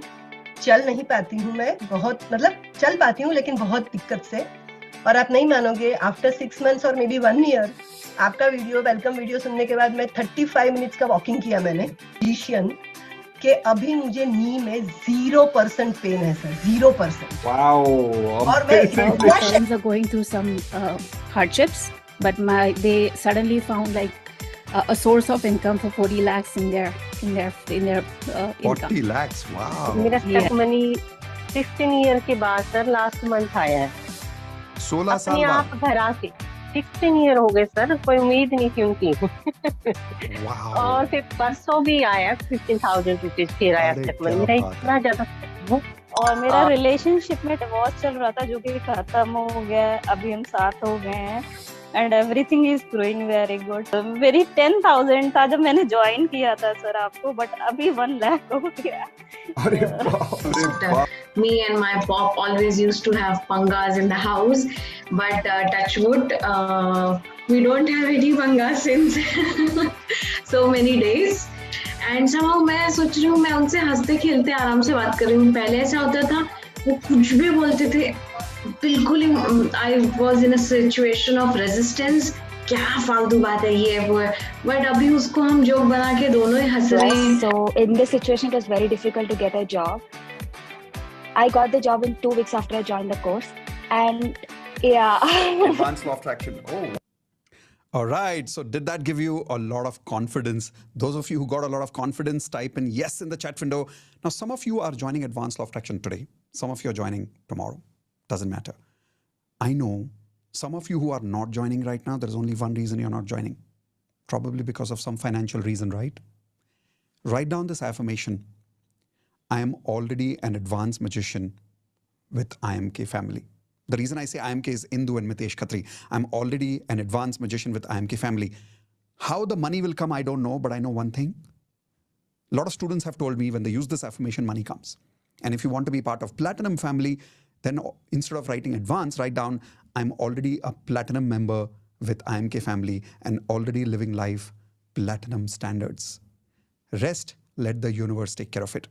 चल नहीं पाती हूँ मैं, बहुत मतलब चल पाती हूँ लेकिन बहुत दिक्कत से. और आप नहीं मानोगे, आफ्टर 6 मंथ्स और मे बी 1 ईयर आपका वीडियो, वेलकम वीडियो सुनने के बाद मैं 35 मिनट्स का वॉकिंग किया मैंने. कि अभी मुझे नी में 0% पेन है सर, 0%. Wow. और मैं My parents are going through some hardships, but they suddenly found like a source of income for 40 lakhs in their income. 40 lakhs, wow. मेरा स्टेप मनी 16 ईयर के बाद सर लास्ट मंथ आया है. 16 साल अपने आप घर से 16 ईयर हो गए सर. कोई उम्मीद नहीं थी उनकी. और फिर परसों भी आया 15,000 रुपीज फिर आया स्टेप मनी. मेरा इतना ज्यादा. और मेरा रिलेशनशिप में डिवोर्स चल रहा था जो कि खत्म हो गया. अभी हम साथ हो गए हैं and everything is growing very good. मेरी 10,000 था जब मैंने ज्वाइन किया था सर आपको, बट अभी 1 लाख हो गया. Me and my pop always used to have pangas in the house, but touch wood, we don't have any pangas since so many days. And somehow मैं सोच रही हूँ मैं उनसे हंसते खेलते आराम से बात कर रही हूँ. पहले ऐसा होता था वो कुछ भी बोलते थे, बिल्कुल ही I was in a situation of resistance. क्या फालतू बात है ये वो है. बट अभी उसको हम जोक बना के दोनों ही हंस रहे हैं. So in this situation it was very difficult to get a job. I got the job in 2 weeks after I joined the course, and yeah. Advanced law of attraction. Oh. All right. So did that give you a lot of confidence? Those of you who got a lot of confidence, type in yes in the chat window. Now, some of you are joining Advanced Law of Attraction today. Some of you are joining tomorrow. Doesn't matter. I know some of you who are not joining right now, there's only one reason you're not joining. Probably because of some financial reason, right? Write down this affirmation. I am already an advanced magician with IMK family. The reason I say IMK is Indu and Mitesh Khatri. I'm already an advanced magician with IMK family. How the money will come, I don't know, but I know one thing. A lot of students have told me when they use this affirmation, money comes. And if you want to be part of Platinum family, then instead of writing advanced, write down, I'm already a Platinum member with IMK family and already living life Platinum standards. Rest, let the universe take care of it.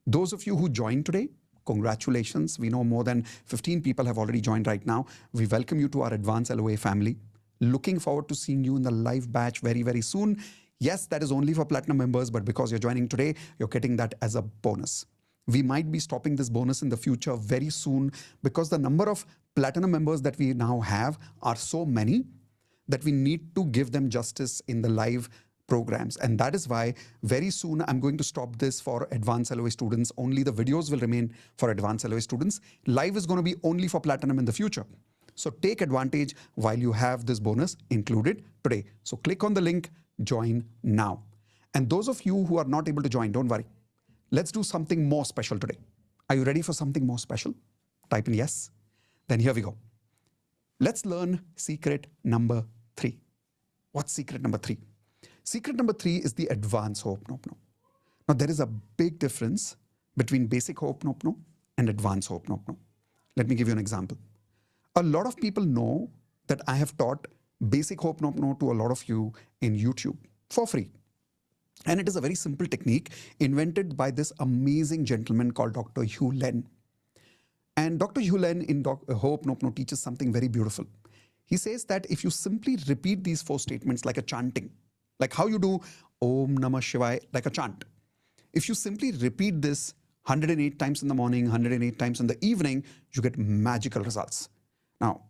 Those of you who joined today, congratulations. We know more than 15 people have already joined right now. We welcome you to our Advanced LOA family. Looking forward to seeing you in the live batch very, very soon. Yes, that is only for platinum members, but because you're joining today, you're getting that as a bonus. We might be stopping this bonus in the future very soon because the number of platinum members that we now have are so many that we need to give them justice in the live programs. And that is why very soon I'm going to stop this for advanced LOA students. Only the videos will remain for advanced LOA students. Live is going to be only for platinum in the future. So take advantage while you have this bonus included today. So click on the link, join now. And those of you who are not able to join, don't worry. Let's do something more special today. Are you ready for something more special? Type in yes. Then here we go. Let's learn secret number 3. What's secret number 3? Secret number 3 is the advanced Ho'oponopono. Now there is a big difference between basic Ho'oponopono and advanced Ho'oponopono. Let me give you an example. A lot of people know that I have taught basic Ho'oponopono to a lot of you in YouTube for free. And it is a very simple technique invented by this amazing gentleman called Dr. Hugh Len. And Dr. Hugh Len in Ho'oponopono teaches something very beautiful. He says that if you simply repeat these 4 statements like a chanting, like how you do Om Namah Shivaya, like a chant. If you simply repeat this 108 times in the morning, 108 times in the evening, you get magical results. Now,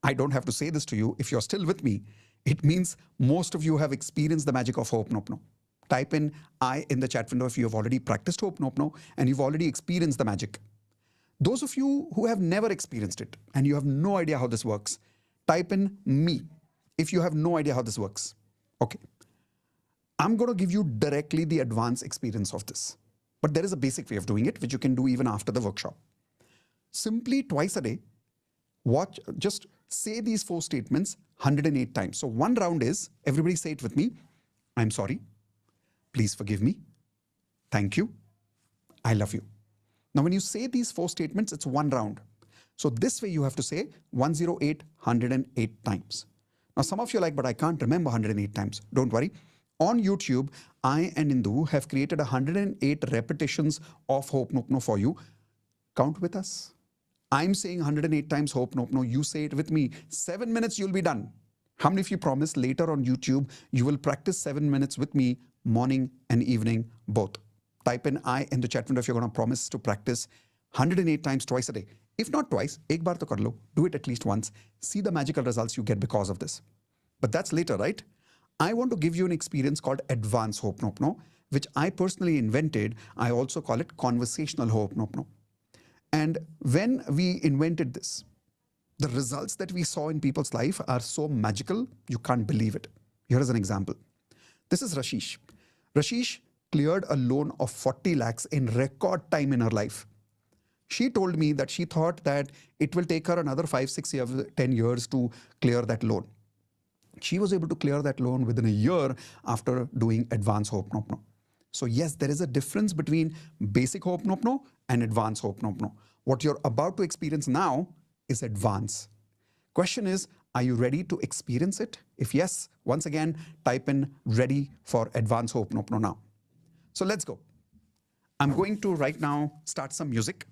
I don't have to say this to you. If you're still with me, it means most of you have experienced the magic of Ho'oponopono. Type in I in the chat window if you have already practiced Ho'oponopono and you've already experienced the magic. Those of you who have never experienced it and you have no idea how this works, type in me if you have no idea how this works. Okay. I'm going to give you directly the advanced experience of this. But there is a basic way of doing it, which you can do even after the workshop. Simply twice a day, just say these 4 statements 108 times. So one round is, everybody say it with me. I'm sorry. Please forgive me. Thank you. I love you. Now, when you say these 4 statements, it's one round. So this way you have to say 108, 108 times. Now, some of you are like, but I can't remember 108 times. Don't worry. On YouTube, I and Indu have created 108 repetitions of Ho'oponopono for you. Count with us. I'm saying 108 times Ho'oponopono. You say it with me. 7 minutes, you'll be done. How many of you promise later on YouTube, you will practice 7 minutes with me, morning and evening, both? Type in I in the chat window if you're going to promise to practice 108 times twice a day. If not twice, ek baar to kar lo. Do it at least once. See the magical results you get because of this. But that's later, right? I want to give you an experience called advanced Ho'oponopono, which I personally invented. I also call it conversational Ho'oponopono. And when we invented this, the results that we saw in people's life are so magical, you can't believe it. Here is an example. This is Rashish. Rashish cleared a loan of 40 lakhs in record time in her life. She told me that she thought that it will take her another 5, 6 years, 10 years to clear that loan. She was able to clear that loan within a year after doing advanced Ho'oponopono. So yes, there is a difference between basic Ho'oponopono and advanced Ho'oponopono. What you're about to experience now is advanced. Question is, are you ready to experience it? If yes, once again, type in ready for advanced Ho'oponopono now. So let's go. I'm going to right now start some music.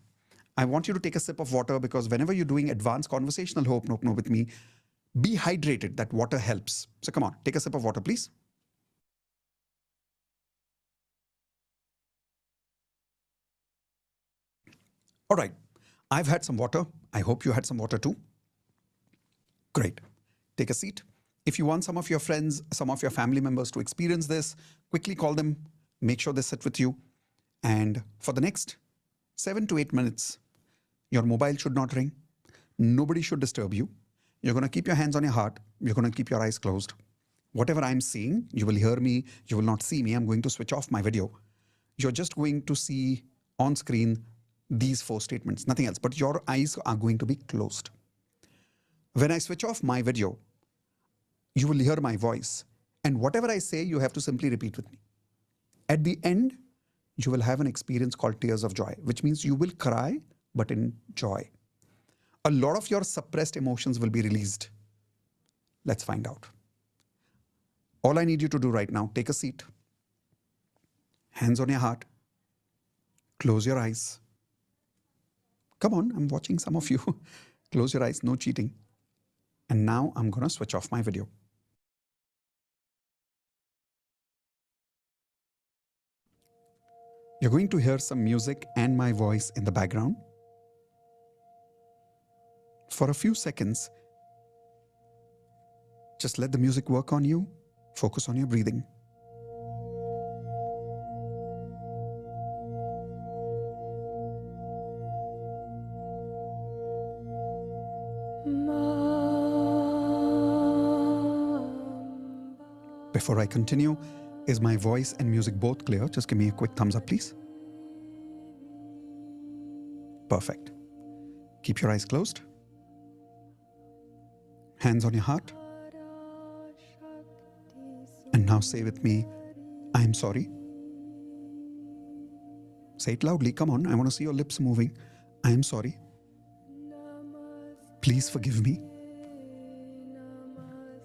I want you to take a sip of water because whenever you're doing advanced conversational Ho'oponopono with me, be hydrated. That water helps. So come on, take a sip of water, please. All right, I've had some water. I hope you had some water too. Great. Take a seat. If you want some of your friends, some of your family members to experience this, quickly call them, make sure they sit with you. And for the next 7 to 8 minutes, your mobile should not ring. Nobody should disturb you. You're going to keep your hands on your heart. You're going to keep your eyes closed. Whatever I'm seeing, you will hear me. You will not see me. I'm going to switch off my video. You're just going to see on screen these 4 statements, nothing else, but your eyes are going to be closed. When I switch off my video, you will hear my voice. And whatever I say, you have to simply repeat with me. At the end, you will have an experience called tears of joy, which means you will cry, but in joy. A lot of your suppressed emotions will be released. Let's find out. All I need you to do right now, take a seat, hands on your heart, close your eyes. Come on, I'm watching some of you. Close your eyes, no cheating. And now I'm going to switch off my video. You're going to hear some music and my voice in the background. For a few seconds, just let the music work on you. Focus on your breathing. Before I continue, is my voice and music both clear? Just give me a quick thumbs up, please. Perfect. Keep your eyes closed. Hands on your heart. And now say with me, I am sorry. Say it loudly. Come on. I want to see your lips moving. I am sorry. Please forgive me.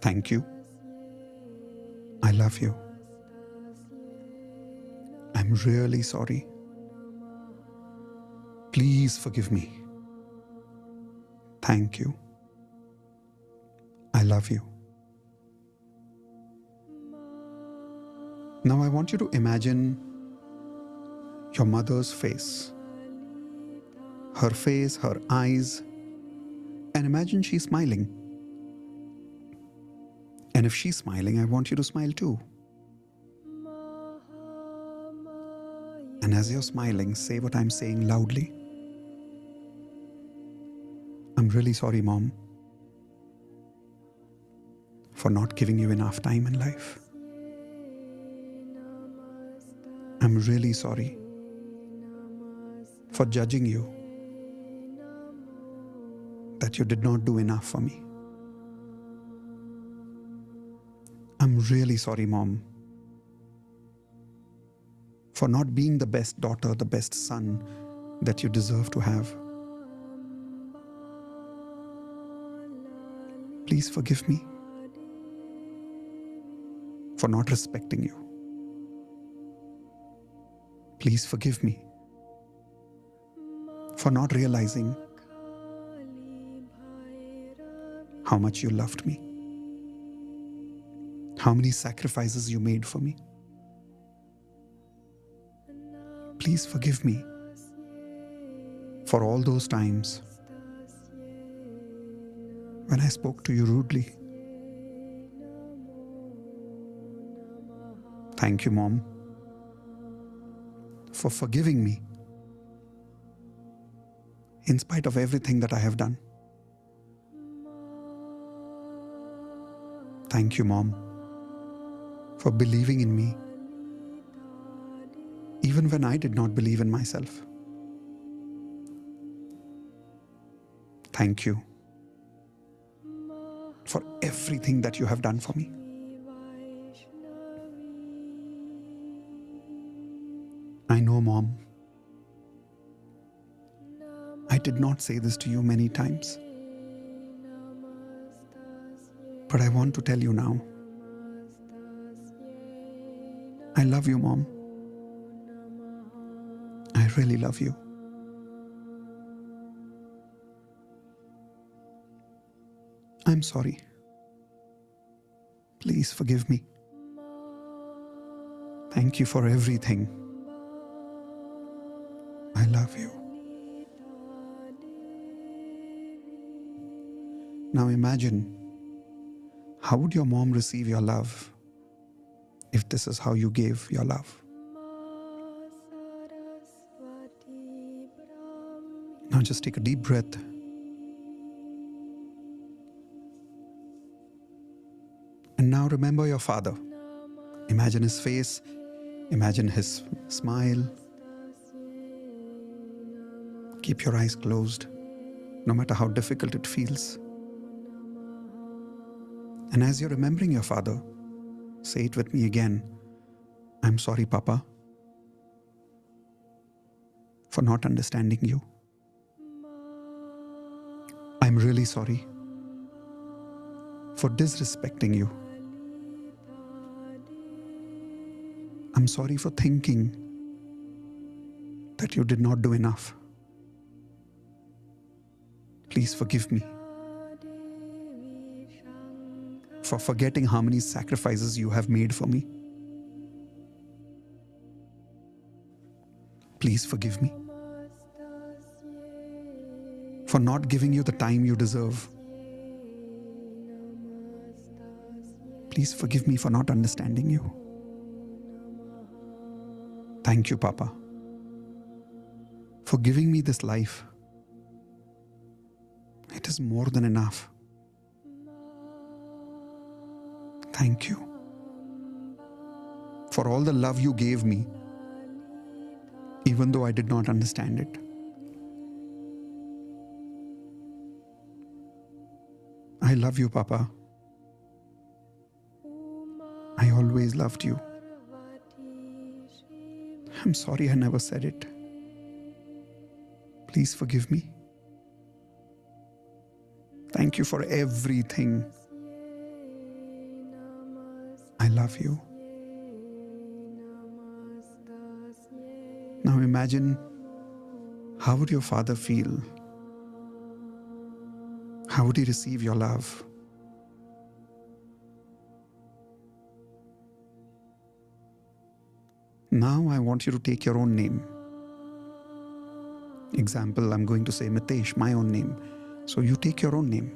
Thank you. I love you. I'm really sorry. Please forgive me. Thank you. I love you. Now I want you to imagine your mother's face. Her face, her eyes, and imagine she's smiling. And if she's smiling, I want you to smile too. And as you're smiling, say what I'm saying loudly. I'm really sorry, Mom, for not giving you enough time in life. I'm really sorry for judging you, that you did not do enough for me. I'm really sorry, Mom, for not being the best daughter, the best son that you deserve to have. Please forgive me for not respecting you. Please forgive me for not realizing how much you loved me, how many sacrifices you made for me. Please forgive me for all those times when I spoke to you rudely. Thank you, Mom, for forgiving me in spite of everything that I have done. Thank you, Mom, for believing in me even when I did not believe in myself. Thank you for everything that you have done for me. I know, Mom, I did not say this to you many times, but I want to tell you now. I love you, Mom. I really love you. I'm sorry. Please forgive me. Thank you for everything. I love you. Now imagine, how would your mom receive your love if this is how you gave your love? Now just take a deep breath. And now remember your father. Imagine his face. Imagine his smile. Keep your eyes closed, no matter how difficult it feels. And as you're remembering your father, say it with me again. I'm sorry, Papa, for not understanding you. I'm really sorry for disrespecting you. I'm sorry for thinking that you did not do enough. Please forgive me for forgetting how many sacrifices you have made for me. Please forgive me for not giving you the time you deserve. Please forgive me for not understanding you. Thank you, Papa, for giving me this life. It is more than enough. Thank you for all the love you gave me, even though I did not understand it. I love you, Papa. I always loved you. I'm sorry I never said it. Please forgive me. Thank you for everything. I love you. Now imagine, how would your father feel? How would he receive your love? Now I want you to take your own name. Example, I'm going to say Mitesh, my own name. So you take your own name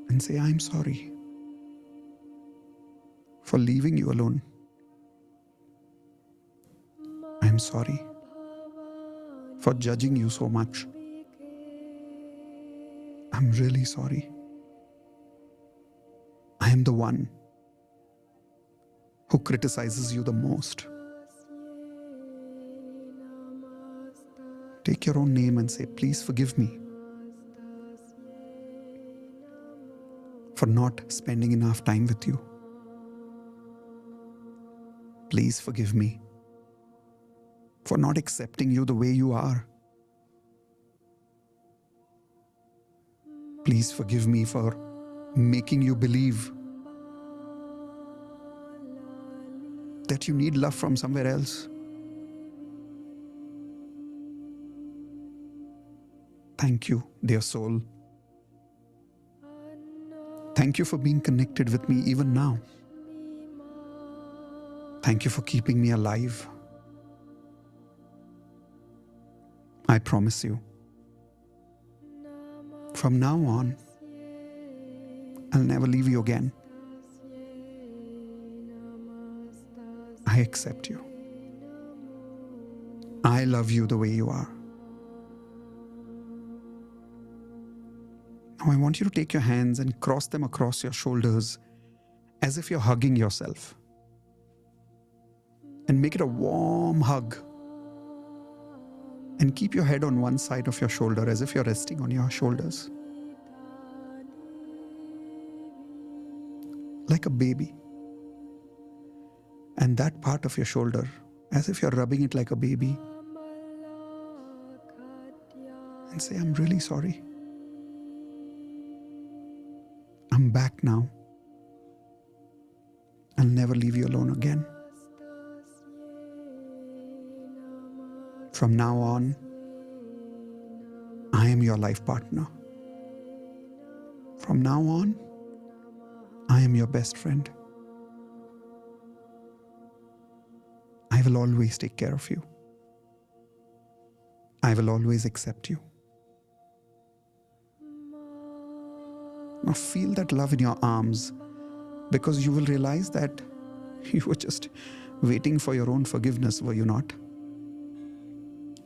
and say, I'm sorry for leaving you alone. I'm sorry for judging you so much. I'm really sorry. I am the one who criticizes you the most. Take your own name and say, please forgive me for not spending enough time with you. Please forgive me for not accepting you the way you are. Please forgive me for making you believe that you need love from somewhere else. Thank you, dear soul. Thank you for being connected with me even now. Thank you for keeping me alive. I promise you, from now on, I'll never leave you again. I accept you. I love you the way you are. Now I want you to take your hands and cross them across your shoulders as if you're hugging yourself. And make it a warm hug. And keep your head on one side of your shoulder as if you're resting on your shoulders. Like a baby. And that part of your shoulder, as if you're rubbing it like a baby. And say, I'm really sorry. I'm back now. I'll never leave you alone again. From now on, I am your life partner. From now on, I am your best friend. I will always take care of you. I will always accept you. Now feel that love in your arms, because you will realize that you were just waiting for your own forgiveness, were you not?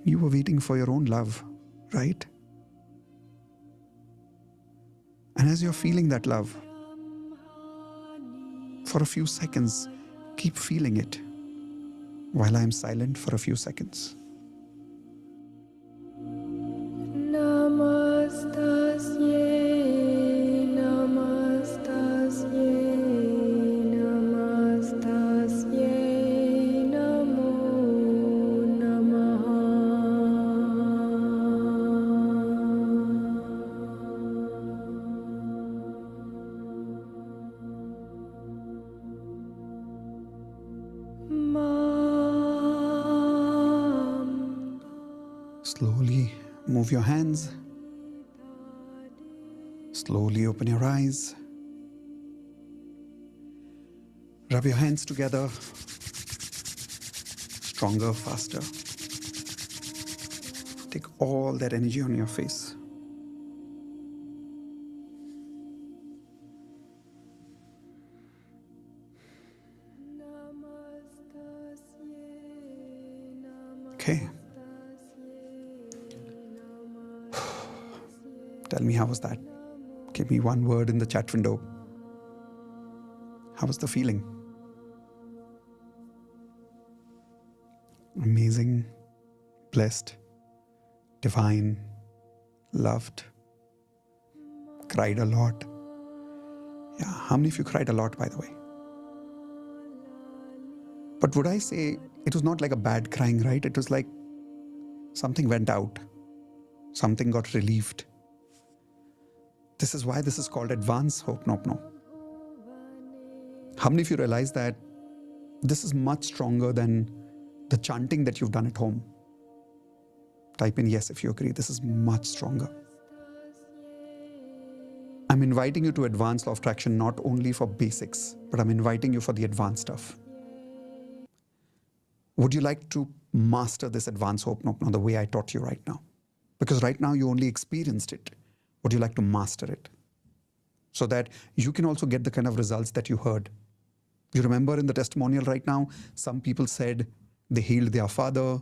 You were waiting for your own love, right? And as you're feeling that love, for a few seconds, keep feeling it while I'm silent for a few seconds. Slowly move your hands. Slowly open your eyes. Rub your hands together stronger, faster. Take all that energy on your face. Okay. Tell me, how was that? Give me one word in the chat window. How was the feeling? Amazing, blessed, divine, loved, cried a lot. Yeah, how many of you cried a lot, by the way? But would I say it was not like a bad crying, right? It was like something went out, something got relieved. This is why this is called advanced Ho'oponopono. How many of you realize that this is much stronger than the chanting that you've done at home? Type in yes if you agree. This is much stronger. I'm inviting you to advanced law of attraction not only for basics, but I'm inviting you for the advanced stuff. Would you like to master this advanced Ho'oponopono the way I taught you right now? Because right now you only experienced it. Would you like to master it? So that you can also get the kind of results that you heard. You remember in the testimonial right now, some people said they healed their father.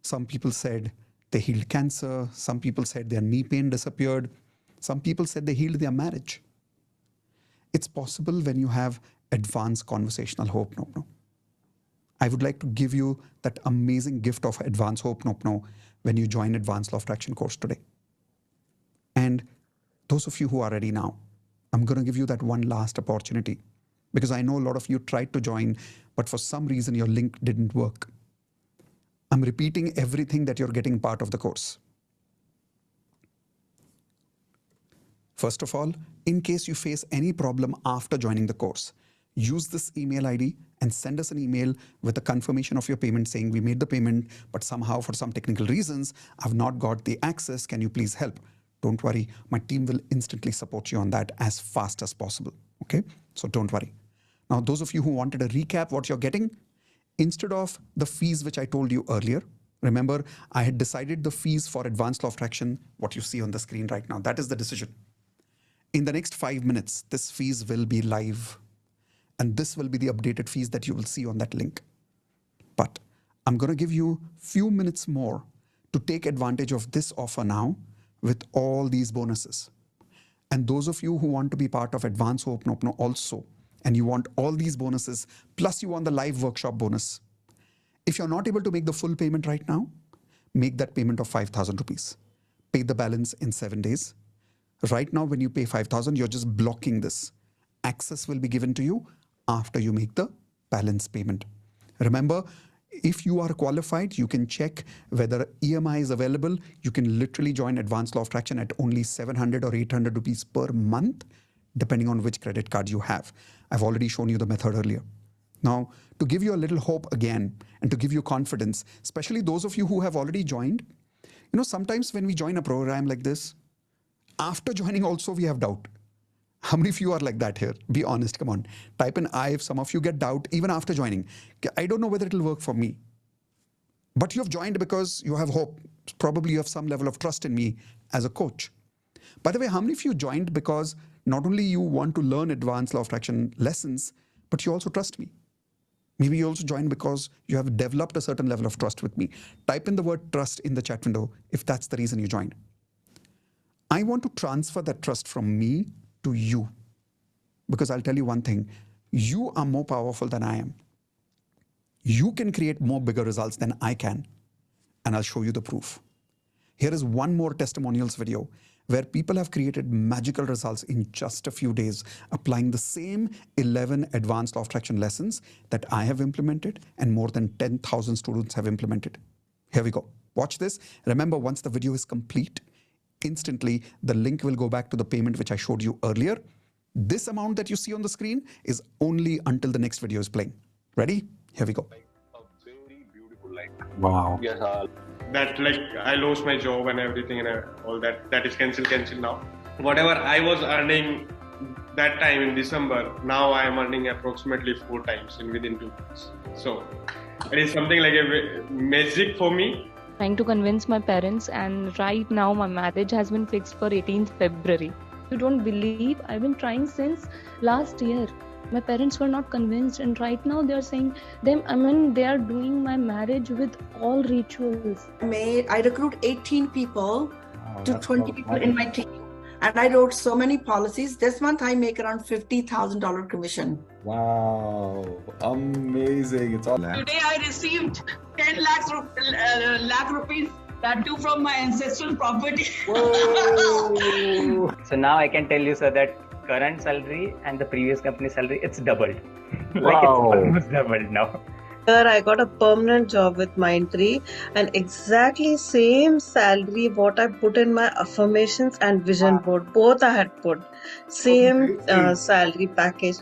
Some people said they healed cancer. Some people said their knee pain disappeared. Some people said they healed their marriage. It's possible when you have advanced conversational Ho'oponopono. I would like to give you that amazing gift of advanced Ho'oponopono when you join Advanced Law of Attraction course today. And those of you who are ready now, I'm going to give you that one last opportunity, because I know a lot of you tried to join, but for some reason your link didn't work. I'm repeating everything that you're getting part of the course. First of all, in case you face any problem after joining the course, use this email ID and send us an email with a confirmation of your payment saying we made the payment, but somehow for some technical reasons, I've not got the access. Can you please help? Don't worry. My team will instantly support you on that as fast as possible. Okay? So don't worry. Now, those of you who wanted a recap what you're getting, instead of the fees which I told you earlier, remember I had decided the fees for Advanced Law of Attraction, what you see on the screen right now. That is the decision. In the next 5 minutes, this fees will be live. And this will be the updated fees that you will see on that link. But I'm going to give you a few minutes more to take advantage of this offer now with all these bonuses. And those of you who want to be part of Advanced Ho'oponopono also, and you want all these bonuses, plus you want the live workshop bonus. If you're not able to make the full payment right now, make that payment of 5,000 rupees. Pay the balance in 7 days. Right now, when you pay 5,000, you're just blocking this. Access will be given to you after you make the balance payment. Remember, if you are qualified, you can check whether EMI is available. You can literally join Advanced Law of Attraction at only 700 or 800 rupees per month, depending on which credit card you have. I've already shown you the method earlier. Now, to give you a little hope again, and to give you confidence, especially those of you who have already joined, you know, sometimes when we join a program like this, after joining also we have doubt. How many of you are like that here? Be honest, come on. Type in I if some of you get doubt even after joining. I don't know whether it will work for me. But you have joined because you have hope. Probably you have some level of trust in me as a coach. By the way, how many of you joined because not only you want to learn Advanced Law of Attraction lessons, but you also trust me? Maybe you also joined because you have developed a certain level of trust with me. Type in the word trust in the chat window if that's the reason you joined. I want to transfer that trust from me to you. Because I'll tell you one thing, you are more powerful than I am. You can create more bigger results than I can. And I'll show you the proof. Here is one more testimonials video where people have created magical results in just a few days, applying the same 11 Advanced Law of Attraction lessons that I have implemented and more than 10,000 students have implemented. Here we go. Watch this. Remember, once the video is complete, instantly the link will go back to the payment which I showed you earlier. This amount that you see on the screen is only until the next video is playing. Ready? Here we go. Wow. Yes, that like I lost my job and everything and all that is cancelled now. Whatever I was earning that time in December, now I am earning approximately 4 times in within 2 months. So it is something like a magic for me. Trying to convince my parents, and right now my marriage has been fixed for 18th February. You don't believe, I've been trying since last year. My parents were not convinced, and right now they are saying they are doing my marriage with all rituals. I recruit 18 people to 20 people in my team, and I wrote so many policies. This month I make around $50,000 commission. Wow, amazing. It's all Today I received 10 lakh rupees, that too from my ancestral property. So now I can tell you, sir, that current salary and the previous company salary, it's doubled. Like it's almost doubled now. Sir, I got a permanent job with Mindtree and exactly same salary what I put in my affirmations and vision board. Both I had put same salary package.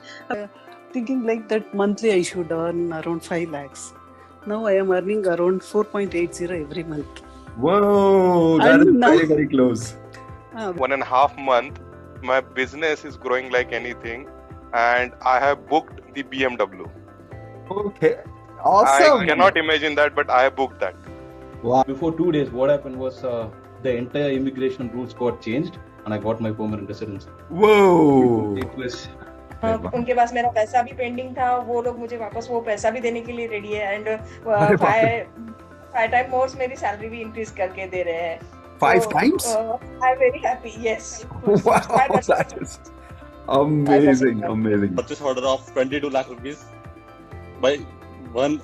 Thinking like that monthly I should earn around 5 lakhs. Now I am earning around 4.80 every month. Whoa, that is very, very close. 1.5 month, my business is growing like anything, and I have booked the BMW. Okay, awesome. I cannot imagine that, but I have booked that. Wow. Before 2 days, what happened was the entire immigration rules got changed, and I got my permanent residence. Whoa! It was. उनके पास मेरा पैसा भी pending था, वो लोग मुझे वापस वो पैसा भी देने के लिए रेडी है, एंड 5 टाइम मोर मेरी सैलरी भी इंक्रीज करके दे रहे हैं. 5 times? I am very happy. Yes. Wow, that is amazing, amazing. Purchase order of 22 lakh rupees by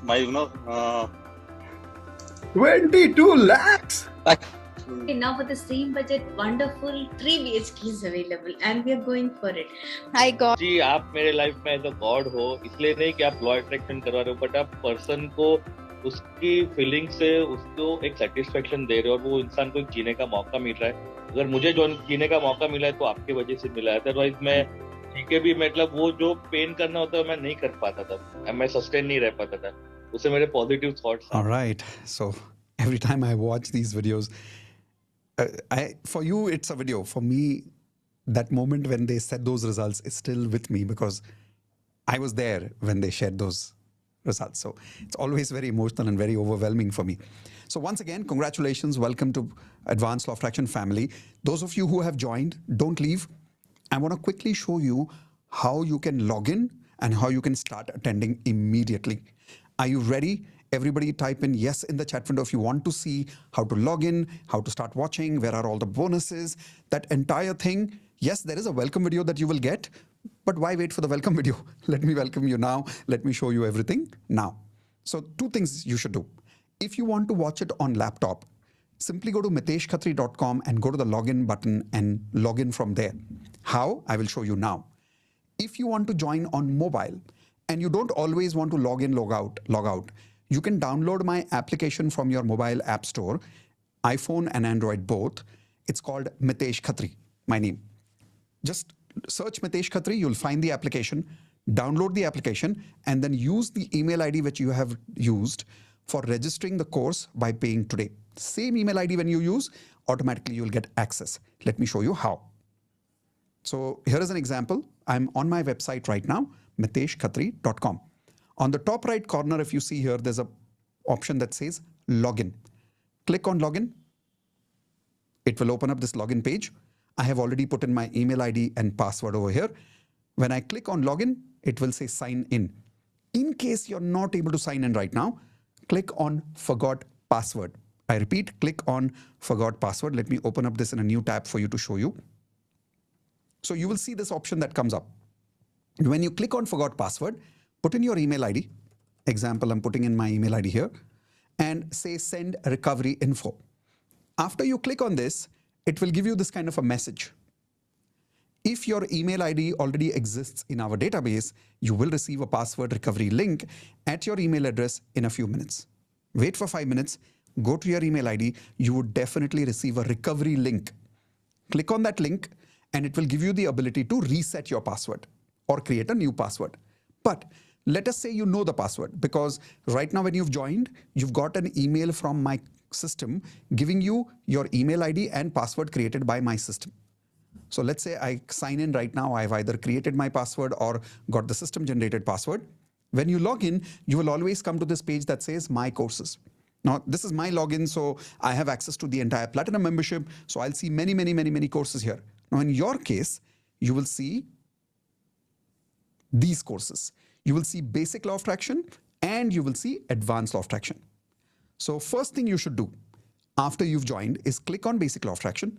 my 22 lakhs. Now for the same budget, wonderful 3 BHK is available and we are going for it. Hi God. जी आप मेरे life में as a God हो, इसलिए नहीं कि आप law attraction करवा रहे हो, बट आप पर्सन को उसकी फीलिंग से उसको एक सेटिस्फेक्शन दे रहे हो और वो इंसान को जीने का मौका मिल रहा है. अगर मुझे जो जीने का मौका मिला है तो आपकी वजह से मिला है, अदरवाइज मैं ठीक है भी मतलब वो जो पेन करना होता है मैं नहीं कर पाता था, मैं सस्टेन नहीं रह पाता था. उससे मेरे positive thoughts. All right, so every time I watch these videos, for you it's a video. For me, that moment when they said those results is still with me because I was there when they shared those results. So it's always very emotional and very overwhelming for me. So once again, congratulations. Welcome to Advanced Law of Attraction family. Those of you who have joined, don't leave. I want to quickly show you how you can log in and how you can start attending immediately. Are you ready? Everybody type in yes in the chat window if you want to see how to log in, how to start watching, where are all the bonuses, that entire thing. Yes, there is a welcome video that you will get, but why wait for the welcome video? Let me welcome you now. Let me show you everything now. So 2 things you should do. If you want to watch it on laptop, simply go to miteshkhatri.com and go to the login button and log in from there. How? I will show you now. If you want to join on mobile and you don't always want to log in, log out, you can download my application from your mobile app store, iPhone and Android both. It's called Mitesh Khatri, my name. Just search Mitesh Khatri, you'll find the application, download the application, and then use the email ID which you have used for registering the course by paying today. Same email ID when you use, automatically you'll get access. Let me show you how. So here is an example. I'm on my website right now, miteshkhatri.com. On the top right corner, if you see here, there's an option that says login. Click on login. It will open up this login page. I have already put in my email ID and password over here. When I click on login, it will say sign in. In case you're not able to sign in right now, click on forgot password. I repeat, click on forgot password. Let me open up this in a new tab for you to show you. So you will see this option that comes up. When you click on forgot password, put in your email ID. Example, I'm putting in my email ID here and say send recovery info. After you click on this, it will give you this kind of a message. If your email ID already exists in our database, you will receive a password recovery link at your email address in a few minutes. Wait for 5 minutes, go to your email ID, you would definitely receive a recovery link. Click on that link and it will give you the ability to reset your password or create a new password. But let us say you know the password, because right now when you've joined, you've got an email from my system giving you your email ID and password created by my system. So let's say I sign in right now. I've either created my password or got the system generated password. When you log in, you will always come to this page that says My Courses. Now, this is my login, so I have access to the entire Platinum membership. So I'll see many, many, many, many courses here. Now, in your case, you will see these courses. You will see Basic Law of Attraction and you will see Advanced Law of Attraction. So first thing you should do after you've joined is click on Basic Law of Attraction.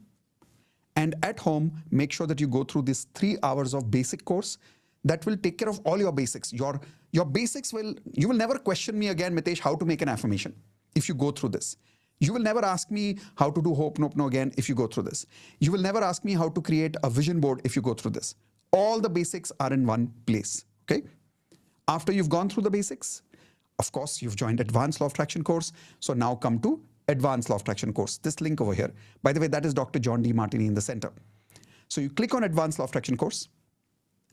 And at home, make sure that you go through this 3 hours of basic course that will take care of all your basics. Your basics you will never question me again, Mitesh, how to make an affirmation if you go through this. You will never ask me how to do Ho'oponopono again if you go through this. You will never ask me how to create a vision board if you go through this. All the basics are in one place, okay? After you've gone through the basics, of course, you've joined Advanced Law of Attraction course. So now come to Advanced Law of Attraction course. This link over here. By the way, that is Dr. John D. Martini in the center. So you click on Advanced Law of Attraction course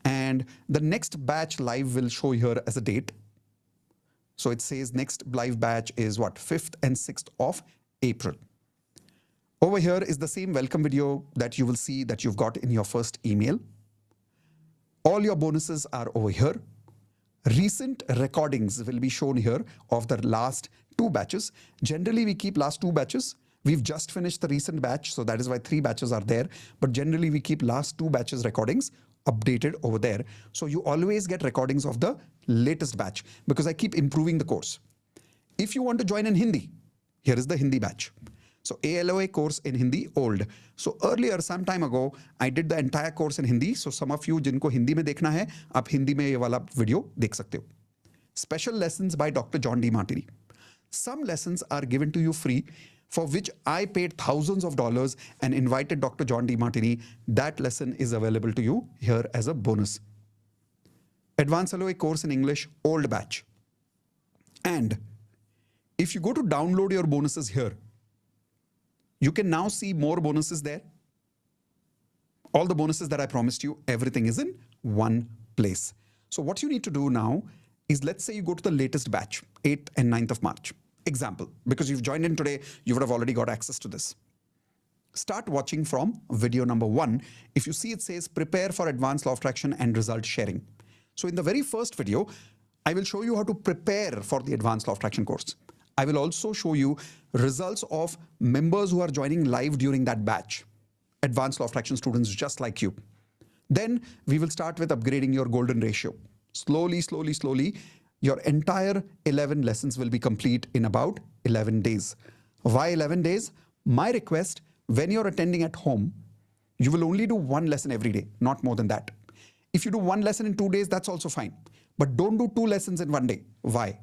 and the next batch live will show here as a date. So it says next live batch is what? 5th and 6th of April. Over here is the same welcome video that you will see that you've got in your first email. All your bonuses are over here. Recent recordings will be shown here of the last 2 batches. Generally, we keep last 2 batches. We've just finished the recent batch, so that is why 3 batches are there. But generally, we keep last 2 batches recordings updated over there. So you always get recordings of the latest batch because I keep improving the course. If you want to join in Hindi, here is the Hindi batch. So ALOA course in Hindi, old. So earlier, some time ago, I did the entire course in Hindi. So some of you जिनको हिंदी में देखना है, आप हिंदी में ये वाला video देख सकते हो. Special lessons by Dr. John D. Martini. Some lessons are given to you free, for which I paid thousands of dollars and invited Dr. John D. Martini. That lesson is available to you here as a bonus. Advanced LOA course in English, old batch. And if you go to download your bonuses here, you can now see more bonuses there. All the bonuses that I promised you, everything is in one place. So what you need to do now is, let's say you go to the latest batch, 8th and 9th of March. Example, because you've joined in today, you would have already got access to this. Start watching from video number 1. If you see, it says prepare for Advanced Law of Attraction and result sharing. So in the very first video, I will show you how to prepare for the Advanced Law of Attraction course. I will also show you results of members who are joining live during that batch. Advanced Law of Attraction students just like you. Then we will start with upgrading your golden ratio. Slowly, slowly, slowly, your entire 11 lessons will be complete in about 11 days. Why 11 days? My request, when you're attending at home, you will only do 1 lesson every day, not more than that. If you do 1 lesson in 2 days, that's also fine. But don't do 2 lessons in 1 day. Why?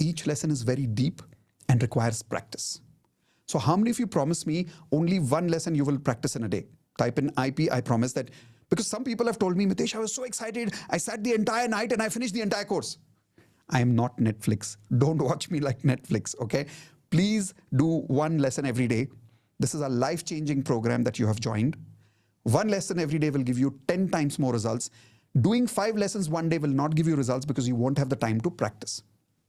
Each lesson is very deep and requires practice. So how many of you promise me only 1 lesson you will practice in a day? Type in IP, I promise that. Because some people have told me, Mitesh, I was so excited. I sat the entire night and I finished the entire course. I am not Netflix. Don't watch me like Netflix, okay? Please do 1 lesson every day. This is a life-changing program that you have joined. 1 lesson every day will give you 10 times more results. Doing 5 lessons one day will not give you results because you won't have the time to practice.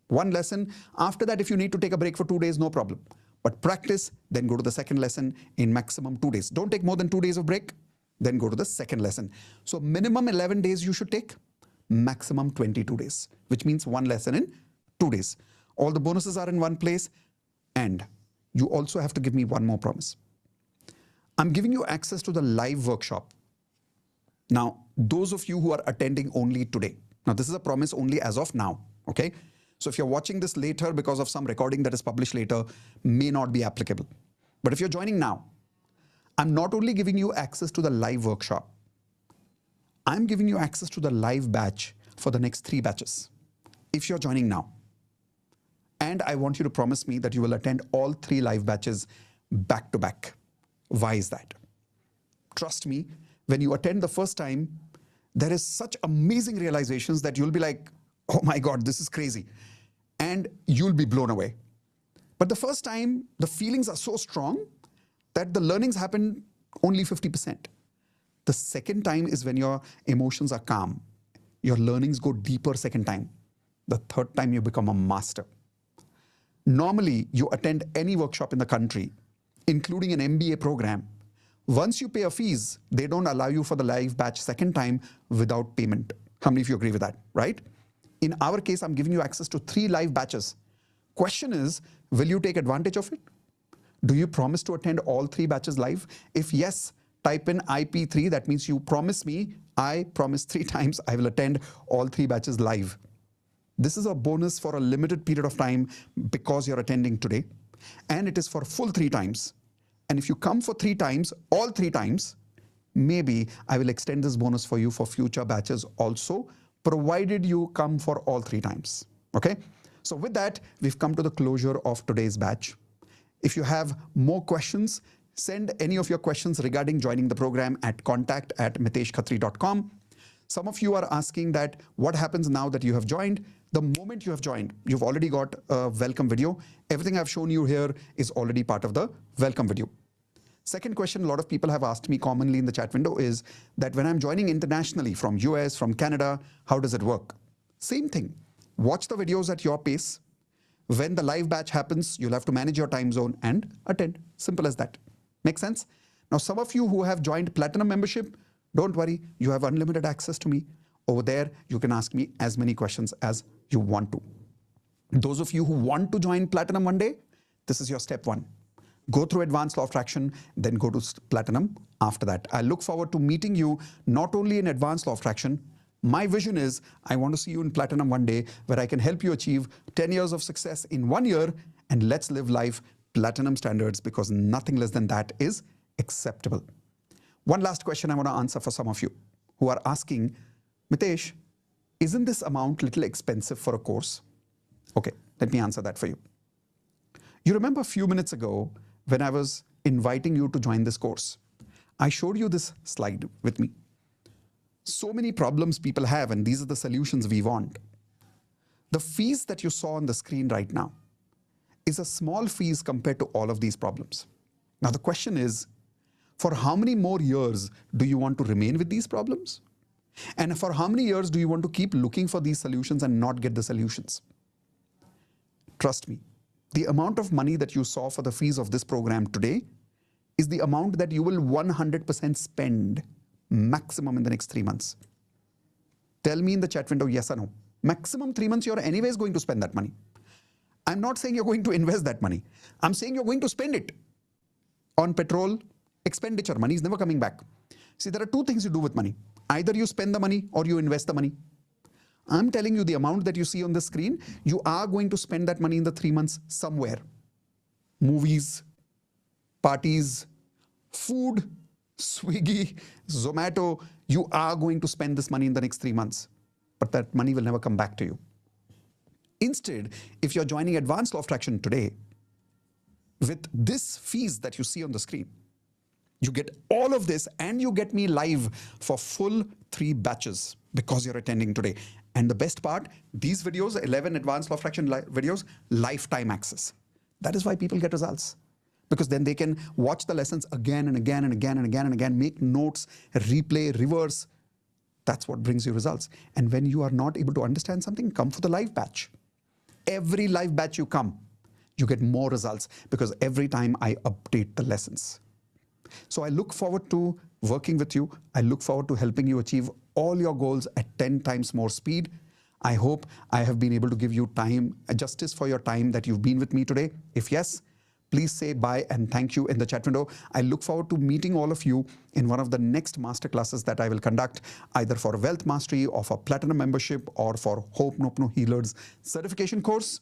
1 lesson. After that, if you need to take a break for 2 days, no problem. But practice, then go to the second lesson in maximum 2 days. Don't take more than 2 days of break, then go to the second lesson. So minimum 11 days you should take, maximum 22 days, which means 1 lesson in 2 days. All the bonuses are in one place, and you also have to give me one more promise. I'm giving you access to the live workshop. Now, those of you who are attending only today, now this is a promise only as of now, okay? So if you're watching this later because of some recording that is published later, may not be applicable. But if you're joining now, I'm not only giving you access to the live workshop, I'm giving you access to the live batch for the next 3 batches. If you're joining now, and I want you to promise me that you will attend all 3 live batches back to back. Why is that? Trust me, when you attend the first time, there is such amazing realizations that you'll be like, oh my God, this is crazy. And you'll be blown away. But the first time, the feelings are so strong that the learnings happen only 50%. The second time is when your emotions are calm. Your learnings go deeper second time. The third time you become a master. Normally, you attend any workshop in the country, including an MBA program. Once you pay a fees, they don't allow you for the live batch second time without payment. How many of you agree with that, right? In our case, I'm giving you access to 3 live batches. Question is, will you take advantage of it? Do you promise to attend all 3 batches live? If yes, type in IP3. That means you promise me, I promise 3 times I will attend all 3 batches live. This is a bonus for a limited period of time because you're attending today. And it is for full 3 times. And if you come for 3 times, all 3 times, maybe I will extend this bonus for you for future batches also, provided you come for all 3 times. Okay? So with that, we've come to the closure of today's batch. If you have more questions, send any of your questions regarding joining the program at contact@miteshkhatri.com. Some of you are asking that what happens now that you have joined? The moment you have joined, you've already got a welcome video. Everything I've shown you here is already part of the welcome video. Second question a lot of people have asked me commonly in the chat window is that when I'm joining internationally from US, from Canada, how does it work? Same thing. Watch the videos at your pace. When the live batch happens, you'll have to manage your time zone and attend. Simple as that. Make sense? Now, some of you who have joined Platinum membership, don't worry, you have unlimited access to me. Over there, you can ask me as many questions as you want to. Those of you who want to join Platinum one day, this is your step 1. Go through Advanced Law of Attraction, then go to Platinum after that. I look forward to meeting you not only in Advanced Law of Attraction. My vision is I want to see you in Platinum one day where I can help you achieve 10 years of success in 1 year, and let's live life Platinum standards, because nothing less than that is acceptable. One last question I want to answer for some of you who are asking, Mitesh, isn't this amount little expensive for a course? Okay, let me answer that for you. You remember a few minutes ago when I was inviting you to join this course, I showed you this slide with me. So many problems people have, and these are the solutions we want. The fees that you saw on the screen right now is a small fees compared to all of these problems. Now the question is, for how many more years do you want to remain with these problems? And for how many years do you want to keep looking for these solutions and not get the solutions? Trust me, the amount of money that you saw for the fees of this program today is the amount that you will 100% spend maximum in the next 3 months. Tell me in the chat window, yes or no. Maximum 3 months, you're anyways going to spend that money. I'm not saying you're going to invest that money. I'm saying you're going to spend it on petrol, expenditure. Money is never coming back. See, there are 2 things you do with money. Either you spend the money or you invest the money. I'm telling you the amount that you see on the screen, you are going to spend that money in the 3 months somewhere. Movies, parties, food, Swiggy, Zomato, you are going to spend this money in the next 3 months, but that money will never come back to you. Instead, if you're joining Advanced Law of Attraction today, with this fees that you see on the screen, you get all of this and you get me live for full 3 batches because you're attending today. And the best part, these videos, 11 Advanced Law of Attraction videos, lifetime access. That is why people get results. Because then they can watch the lessons again and again and again and again and again, make notes, replay, reverse. That's what brings you results. And when you are not able to understand something, come for the live batch. Every live batch you come, you get more results because every time I update the lessons. So I look forward to working with you. I look forward to helping you achieve all your goals at 10 times more speed. I hope I have been able to give you time, justice for your time that you've been with me today. If yes, please say bye and thank you in the chat window. I look forward to meeting all of you in one of the next masterclasses that I will conduct, either for Wealth Mastery or for Platinum membership or for Hope Nopno Healers certification course.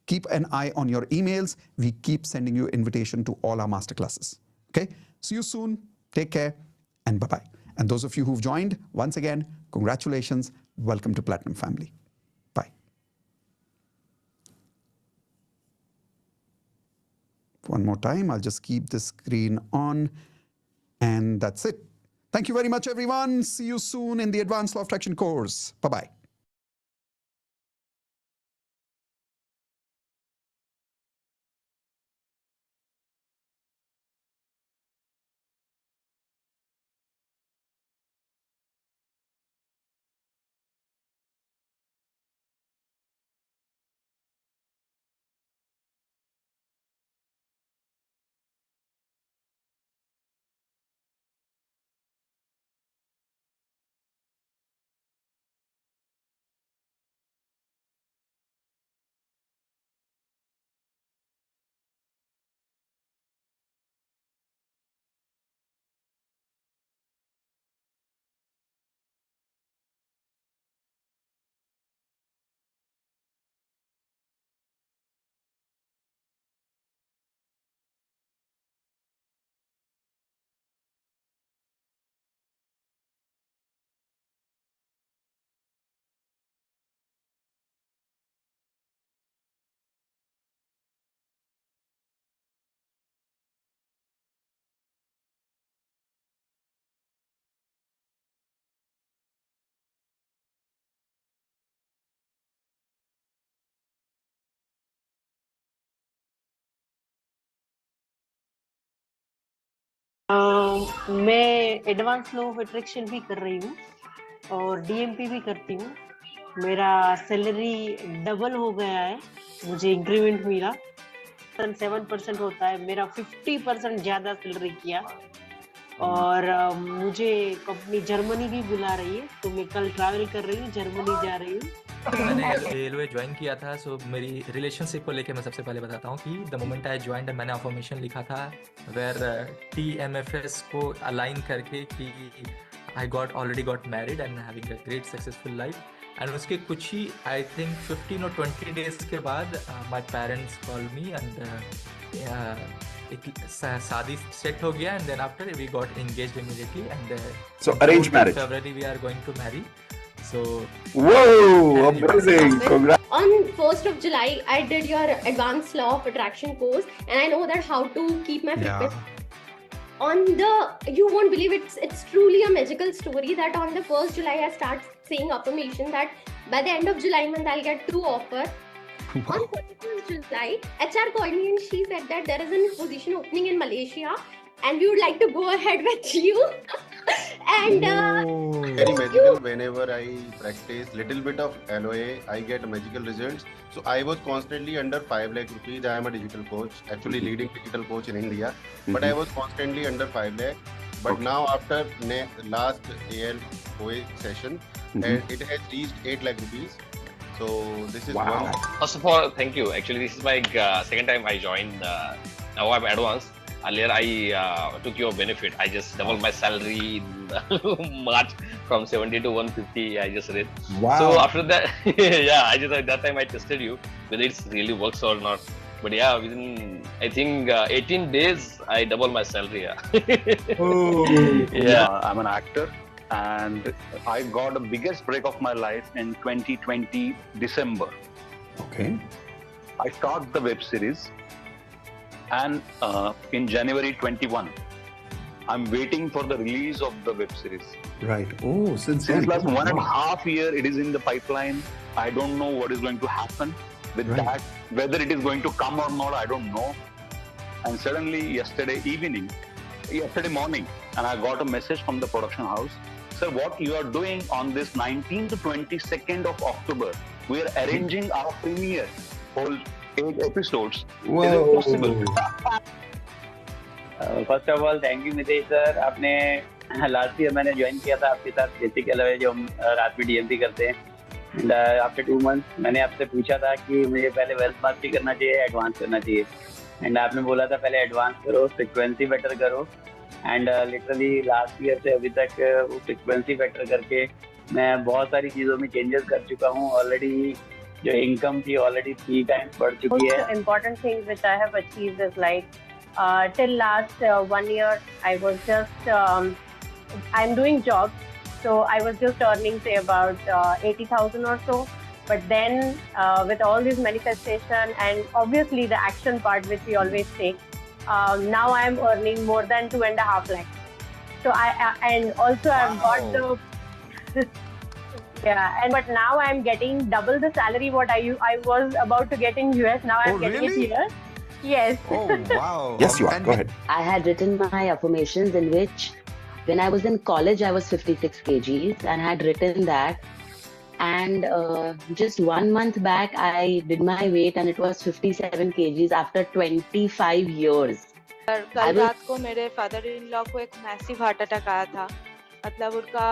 Keep an eye on your emails. We keep sending you invitation to all our masterclasses. Okay? See you soon. Take care and bye-bye. And those of you who've joined, once again, congratulations. Welcome to Platinum family. Bye. One more time, I'll just keep the screen on and that's it. Thank you very much, everyone. See you soon in the Advanced Law of Attraction course. Bye-bye. मैं advance law of attraction भी कर रही हूँ और DMP भी करती हूँ। मेरा सैलरी डबल हो गया है, मुझे इंक्रीमेंट मिला। 7% होता है, मेरा 50% ज्यादा सैलरी किया। और मुझे कंपनी जर्मनी भी बुला रही है, तो मैं कल ट्रैवल कर रही हूँ, जर्मनी जा रही हूँ। मैंने रेलवे ज्वाइन किया था, सो मेरी रिलेशनशिप को लेके मैं सबसे पहले बताता हूँ कि द मोमेंट आई ज्वाइन मैंने अफर्मेशन लिखा था वेयर TMFS को अलाइन करके कि I already got married and having a great successful life. And उसके कुछ ही आई थिंक 15 और 20 डेज के बाद my parents call me and एक शादी सेट हो गया and then after we got engaged immediately and So arranged marriage. February we are going to marry. So Whoa, amazing. Congrats. On 1st of July, I did your advanced law of attraction course, and I know that how to keep my frequency. You won't believe it's truly a magical story that on the 1st July I start saying affirmation that by the end of July month I'll get 2 offers. On 31st July, HR called me and she said that there is a position opening in Malaysia and we would like to go ahead with you. And very magical. Whenever I practice little bit of LOA, I get magical results. So I was constantly under 5 lakh rupees. I am a digital coach, actually leading digital coach in India. But I was constantly under 5 lakh. But now after last ALOA session, and it has reached 8 lakh rupees. So this is one. First of all, thank you. Actually, this is my second time I joined. Now I'm advanced. Earlier, I took your benefit. I just doubled my salary in March from 70 to 150. I just read. Wow. So after that, yeah, I just at that time I tested you whether it really works or not. But yeah, within I think 18 days, I doubled my salary. Yeah. Yeah, I'm an actor, and I got the biggest break of my life in 2020 December. Okay. I started the web series, and in January 21, I'm waiting for the release of the web series. Right. Oh, since last 1.5 years, it is in the pipeline. I don't know what is going to happen with that. Whether it is going to come or not, I don't know. And suddenly, yesterday morning, and I got a message from the production house. Sir, what you are doing on this 19th to 22nd of October, we are arranging our premiere, whole 8 episodes. Whoa. Is it possible? First of all thank you Mitesh sir. आपने last year मैंने join किया था आपके साथ basic LOA जो हम रात में डीएमपी करते हैं। एंड आफ्टर 2 मंथ्स मैंने आपसे पूछा था कि मुझे पहले वेल्थ मास्टरी करना चाहिए, एडवांस करना चाहिए। एंड आपने बोला था पहले एडवांस करो, फ्रिक्वेंसी बेटर करो। एंड लिटरली लास्ट ईयर से अभी तक वो फ्रिक्वेंसी बेटर करके मैं बहुत सारी चीज़ों में चेंजेस कर चुका हूँ। ऑलरेडी जो इनकम थी ऑलरेडी 3 टाइम्स बढ़ चुकी है। Important things which I have achieved is like till last 1 year I was just I'm doing jobs, so I was just earning say about 80,000 or so. But then with all this manifestation and obviously the action part which we always take, now I am earning more than 2.5 lakhs. So and also I've got the yeah, and but now I'm getting double the salary what I was about to get in US. Now I'm getting it here. Yes. Oh, wow. Yes, you are. Go ahead. I had written my affirmations in which when I was in college, I was 56 kgs and had written that. And just 1 month back, I did my weight and it was 57 kgs after 25 years. कल रात को मेरे father in law को एक massive heart attack आया था। मतलब उनका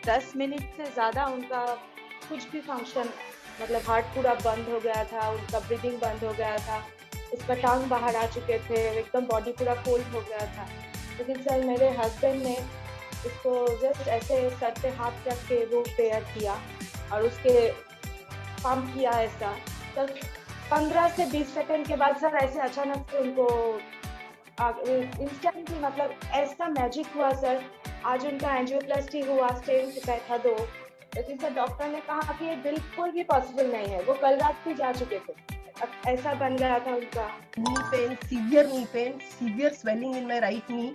10 मिनट से ज़्यादा उनका कुछ भी फंक्शन, मतलब हार्ट पूरा बंद हो गया था, उनका ब्रीदिंग बंद हो गया था, उसका टांग बाहर आ चुके थे, एकदम बॉडी पूरा कोल्ड हो गया था। लेकिन सर मेरे हस्बैंड ने उसको जस्ट ऐसे सर पे हाथ रख के वो प्रेयर किया और उसके पंप किया ऐसा। तब 15 से 20 सेकंड के बाद सर ऐसे अचानक से उनको इंस्टेंटली मतलब ऐसा मैजिक हुआ सर। आज उनका एंजियोप्लास्टी हुआ, स्टेंट बैठा 2, लेकिन सर डॉक्टर ने कहा कि ये बिल्कुल भी पॉसिबल नहीं है। वो कल रात भी जा चुके थे, ऐसा बन गया था उनका। Knee pain, severe swelling in my right knee.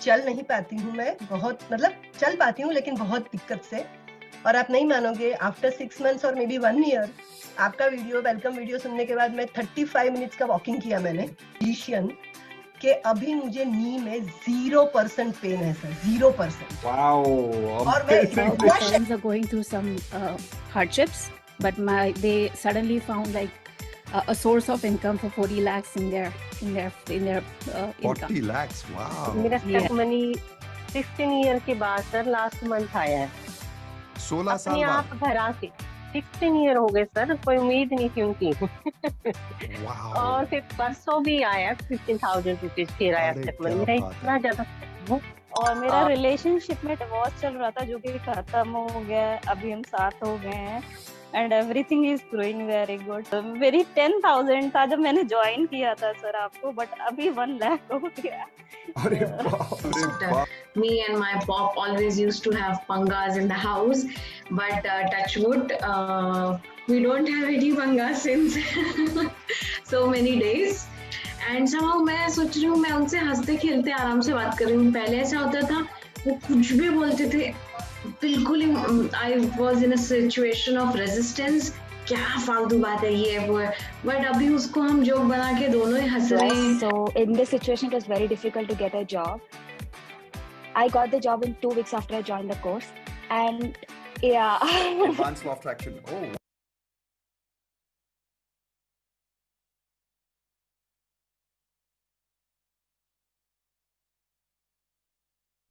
चल नहीं पाती हूँ मैं, बहुत मतलब चल पाती हूँ लेकिन बहुत दिक्कत से। और आप नहीं मानोगे, आफ्टर 6 मंथ्स और मे बी 1 ईयर आपका वीडियो, वेलकम वीडियो सुनने के बाद मैं 35 मिनट्स का वॉकिंग किया मैंने। फिजिशियन कि अभी मुझे नी में 0% पेन है सर, 0%. Wow. और मैं My इतना parents are going through some hardships, but they suddenly found like a source of income for 40 lakhs in their income. 40 lakhs. Wow. मेरा Yeah. स्टेप मनी 16 ईयर के बाद सर लास्ट मंथ आया है. 16 साल अपने बाद. आप घर आके 16 ईयर हो गए सर, कोई उम्मीद नहीं थी उनकी. Wow. और फिर परसों भी आया 15,000 रुपीज फिर आया अरे स्टेप मनी. क्या मेरा बात इतना ज्यादा और मेरा रिलेशनशिप में डिवोर्स चल रहा था जो कि खत्म हो गया है. अभी हम साथ हो गए हैं and everything is growing very good. मेरी 10,000 था जब मैंने ज्वाइन किया था सर आपको, बट अभी 1 लाख हो गया. अरे बाप रे बाप. Me and my pop always used to have pangas in the house, but touch wood, we don't have any pangas since so many days. And somehow मैं सोच रही हूँ मैं उनसे हंसते खेलते आराम से बात कर रही हूँ. पहले ऐसा होता था वो कुछ भी बोलते थे, बिल्कुल ही I was in a situation of resistance. क्या फालतू बात है ये वो है, बट अभी उसको हम जोक बना के दोनों ही हंस रहे हैं. So in this situation, it was very difficult to get a job. I got the job in 2 weeks after I joined the course, and yeah. Advanced law of attraction. Oh.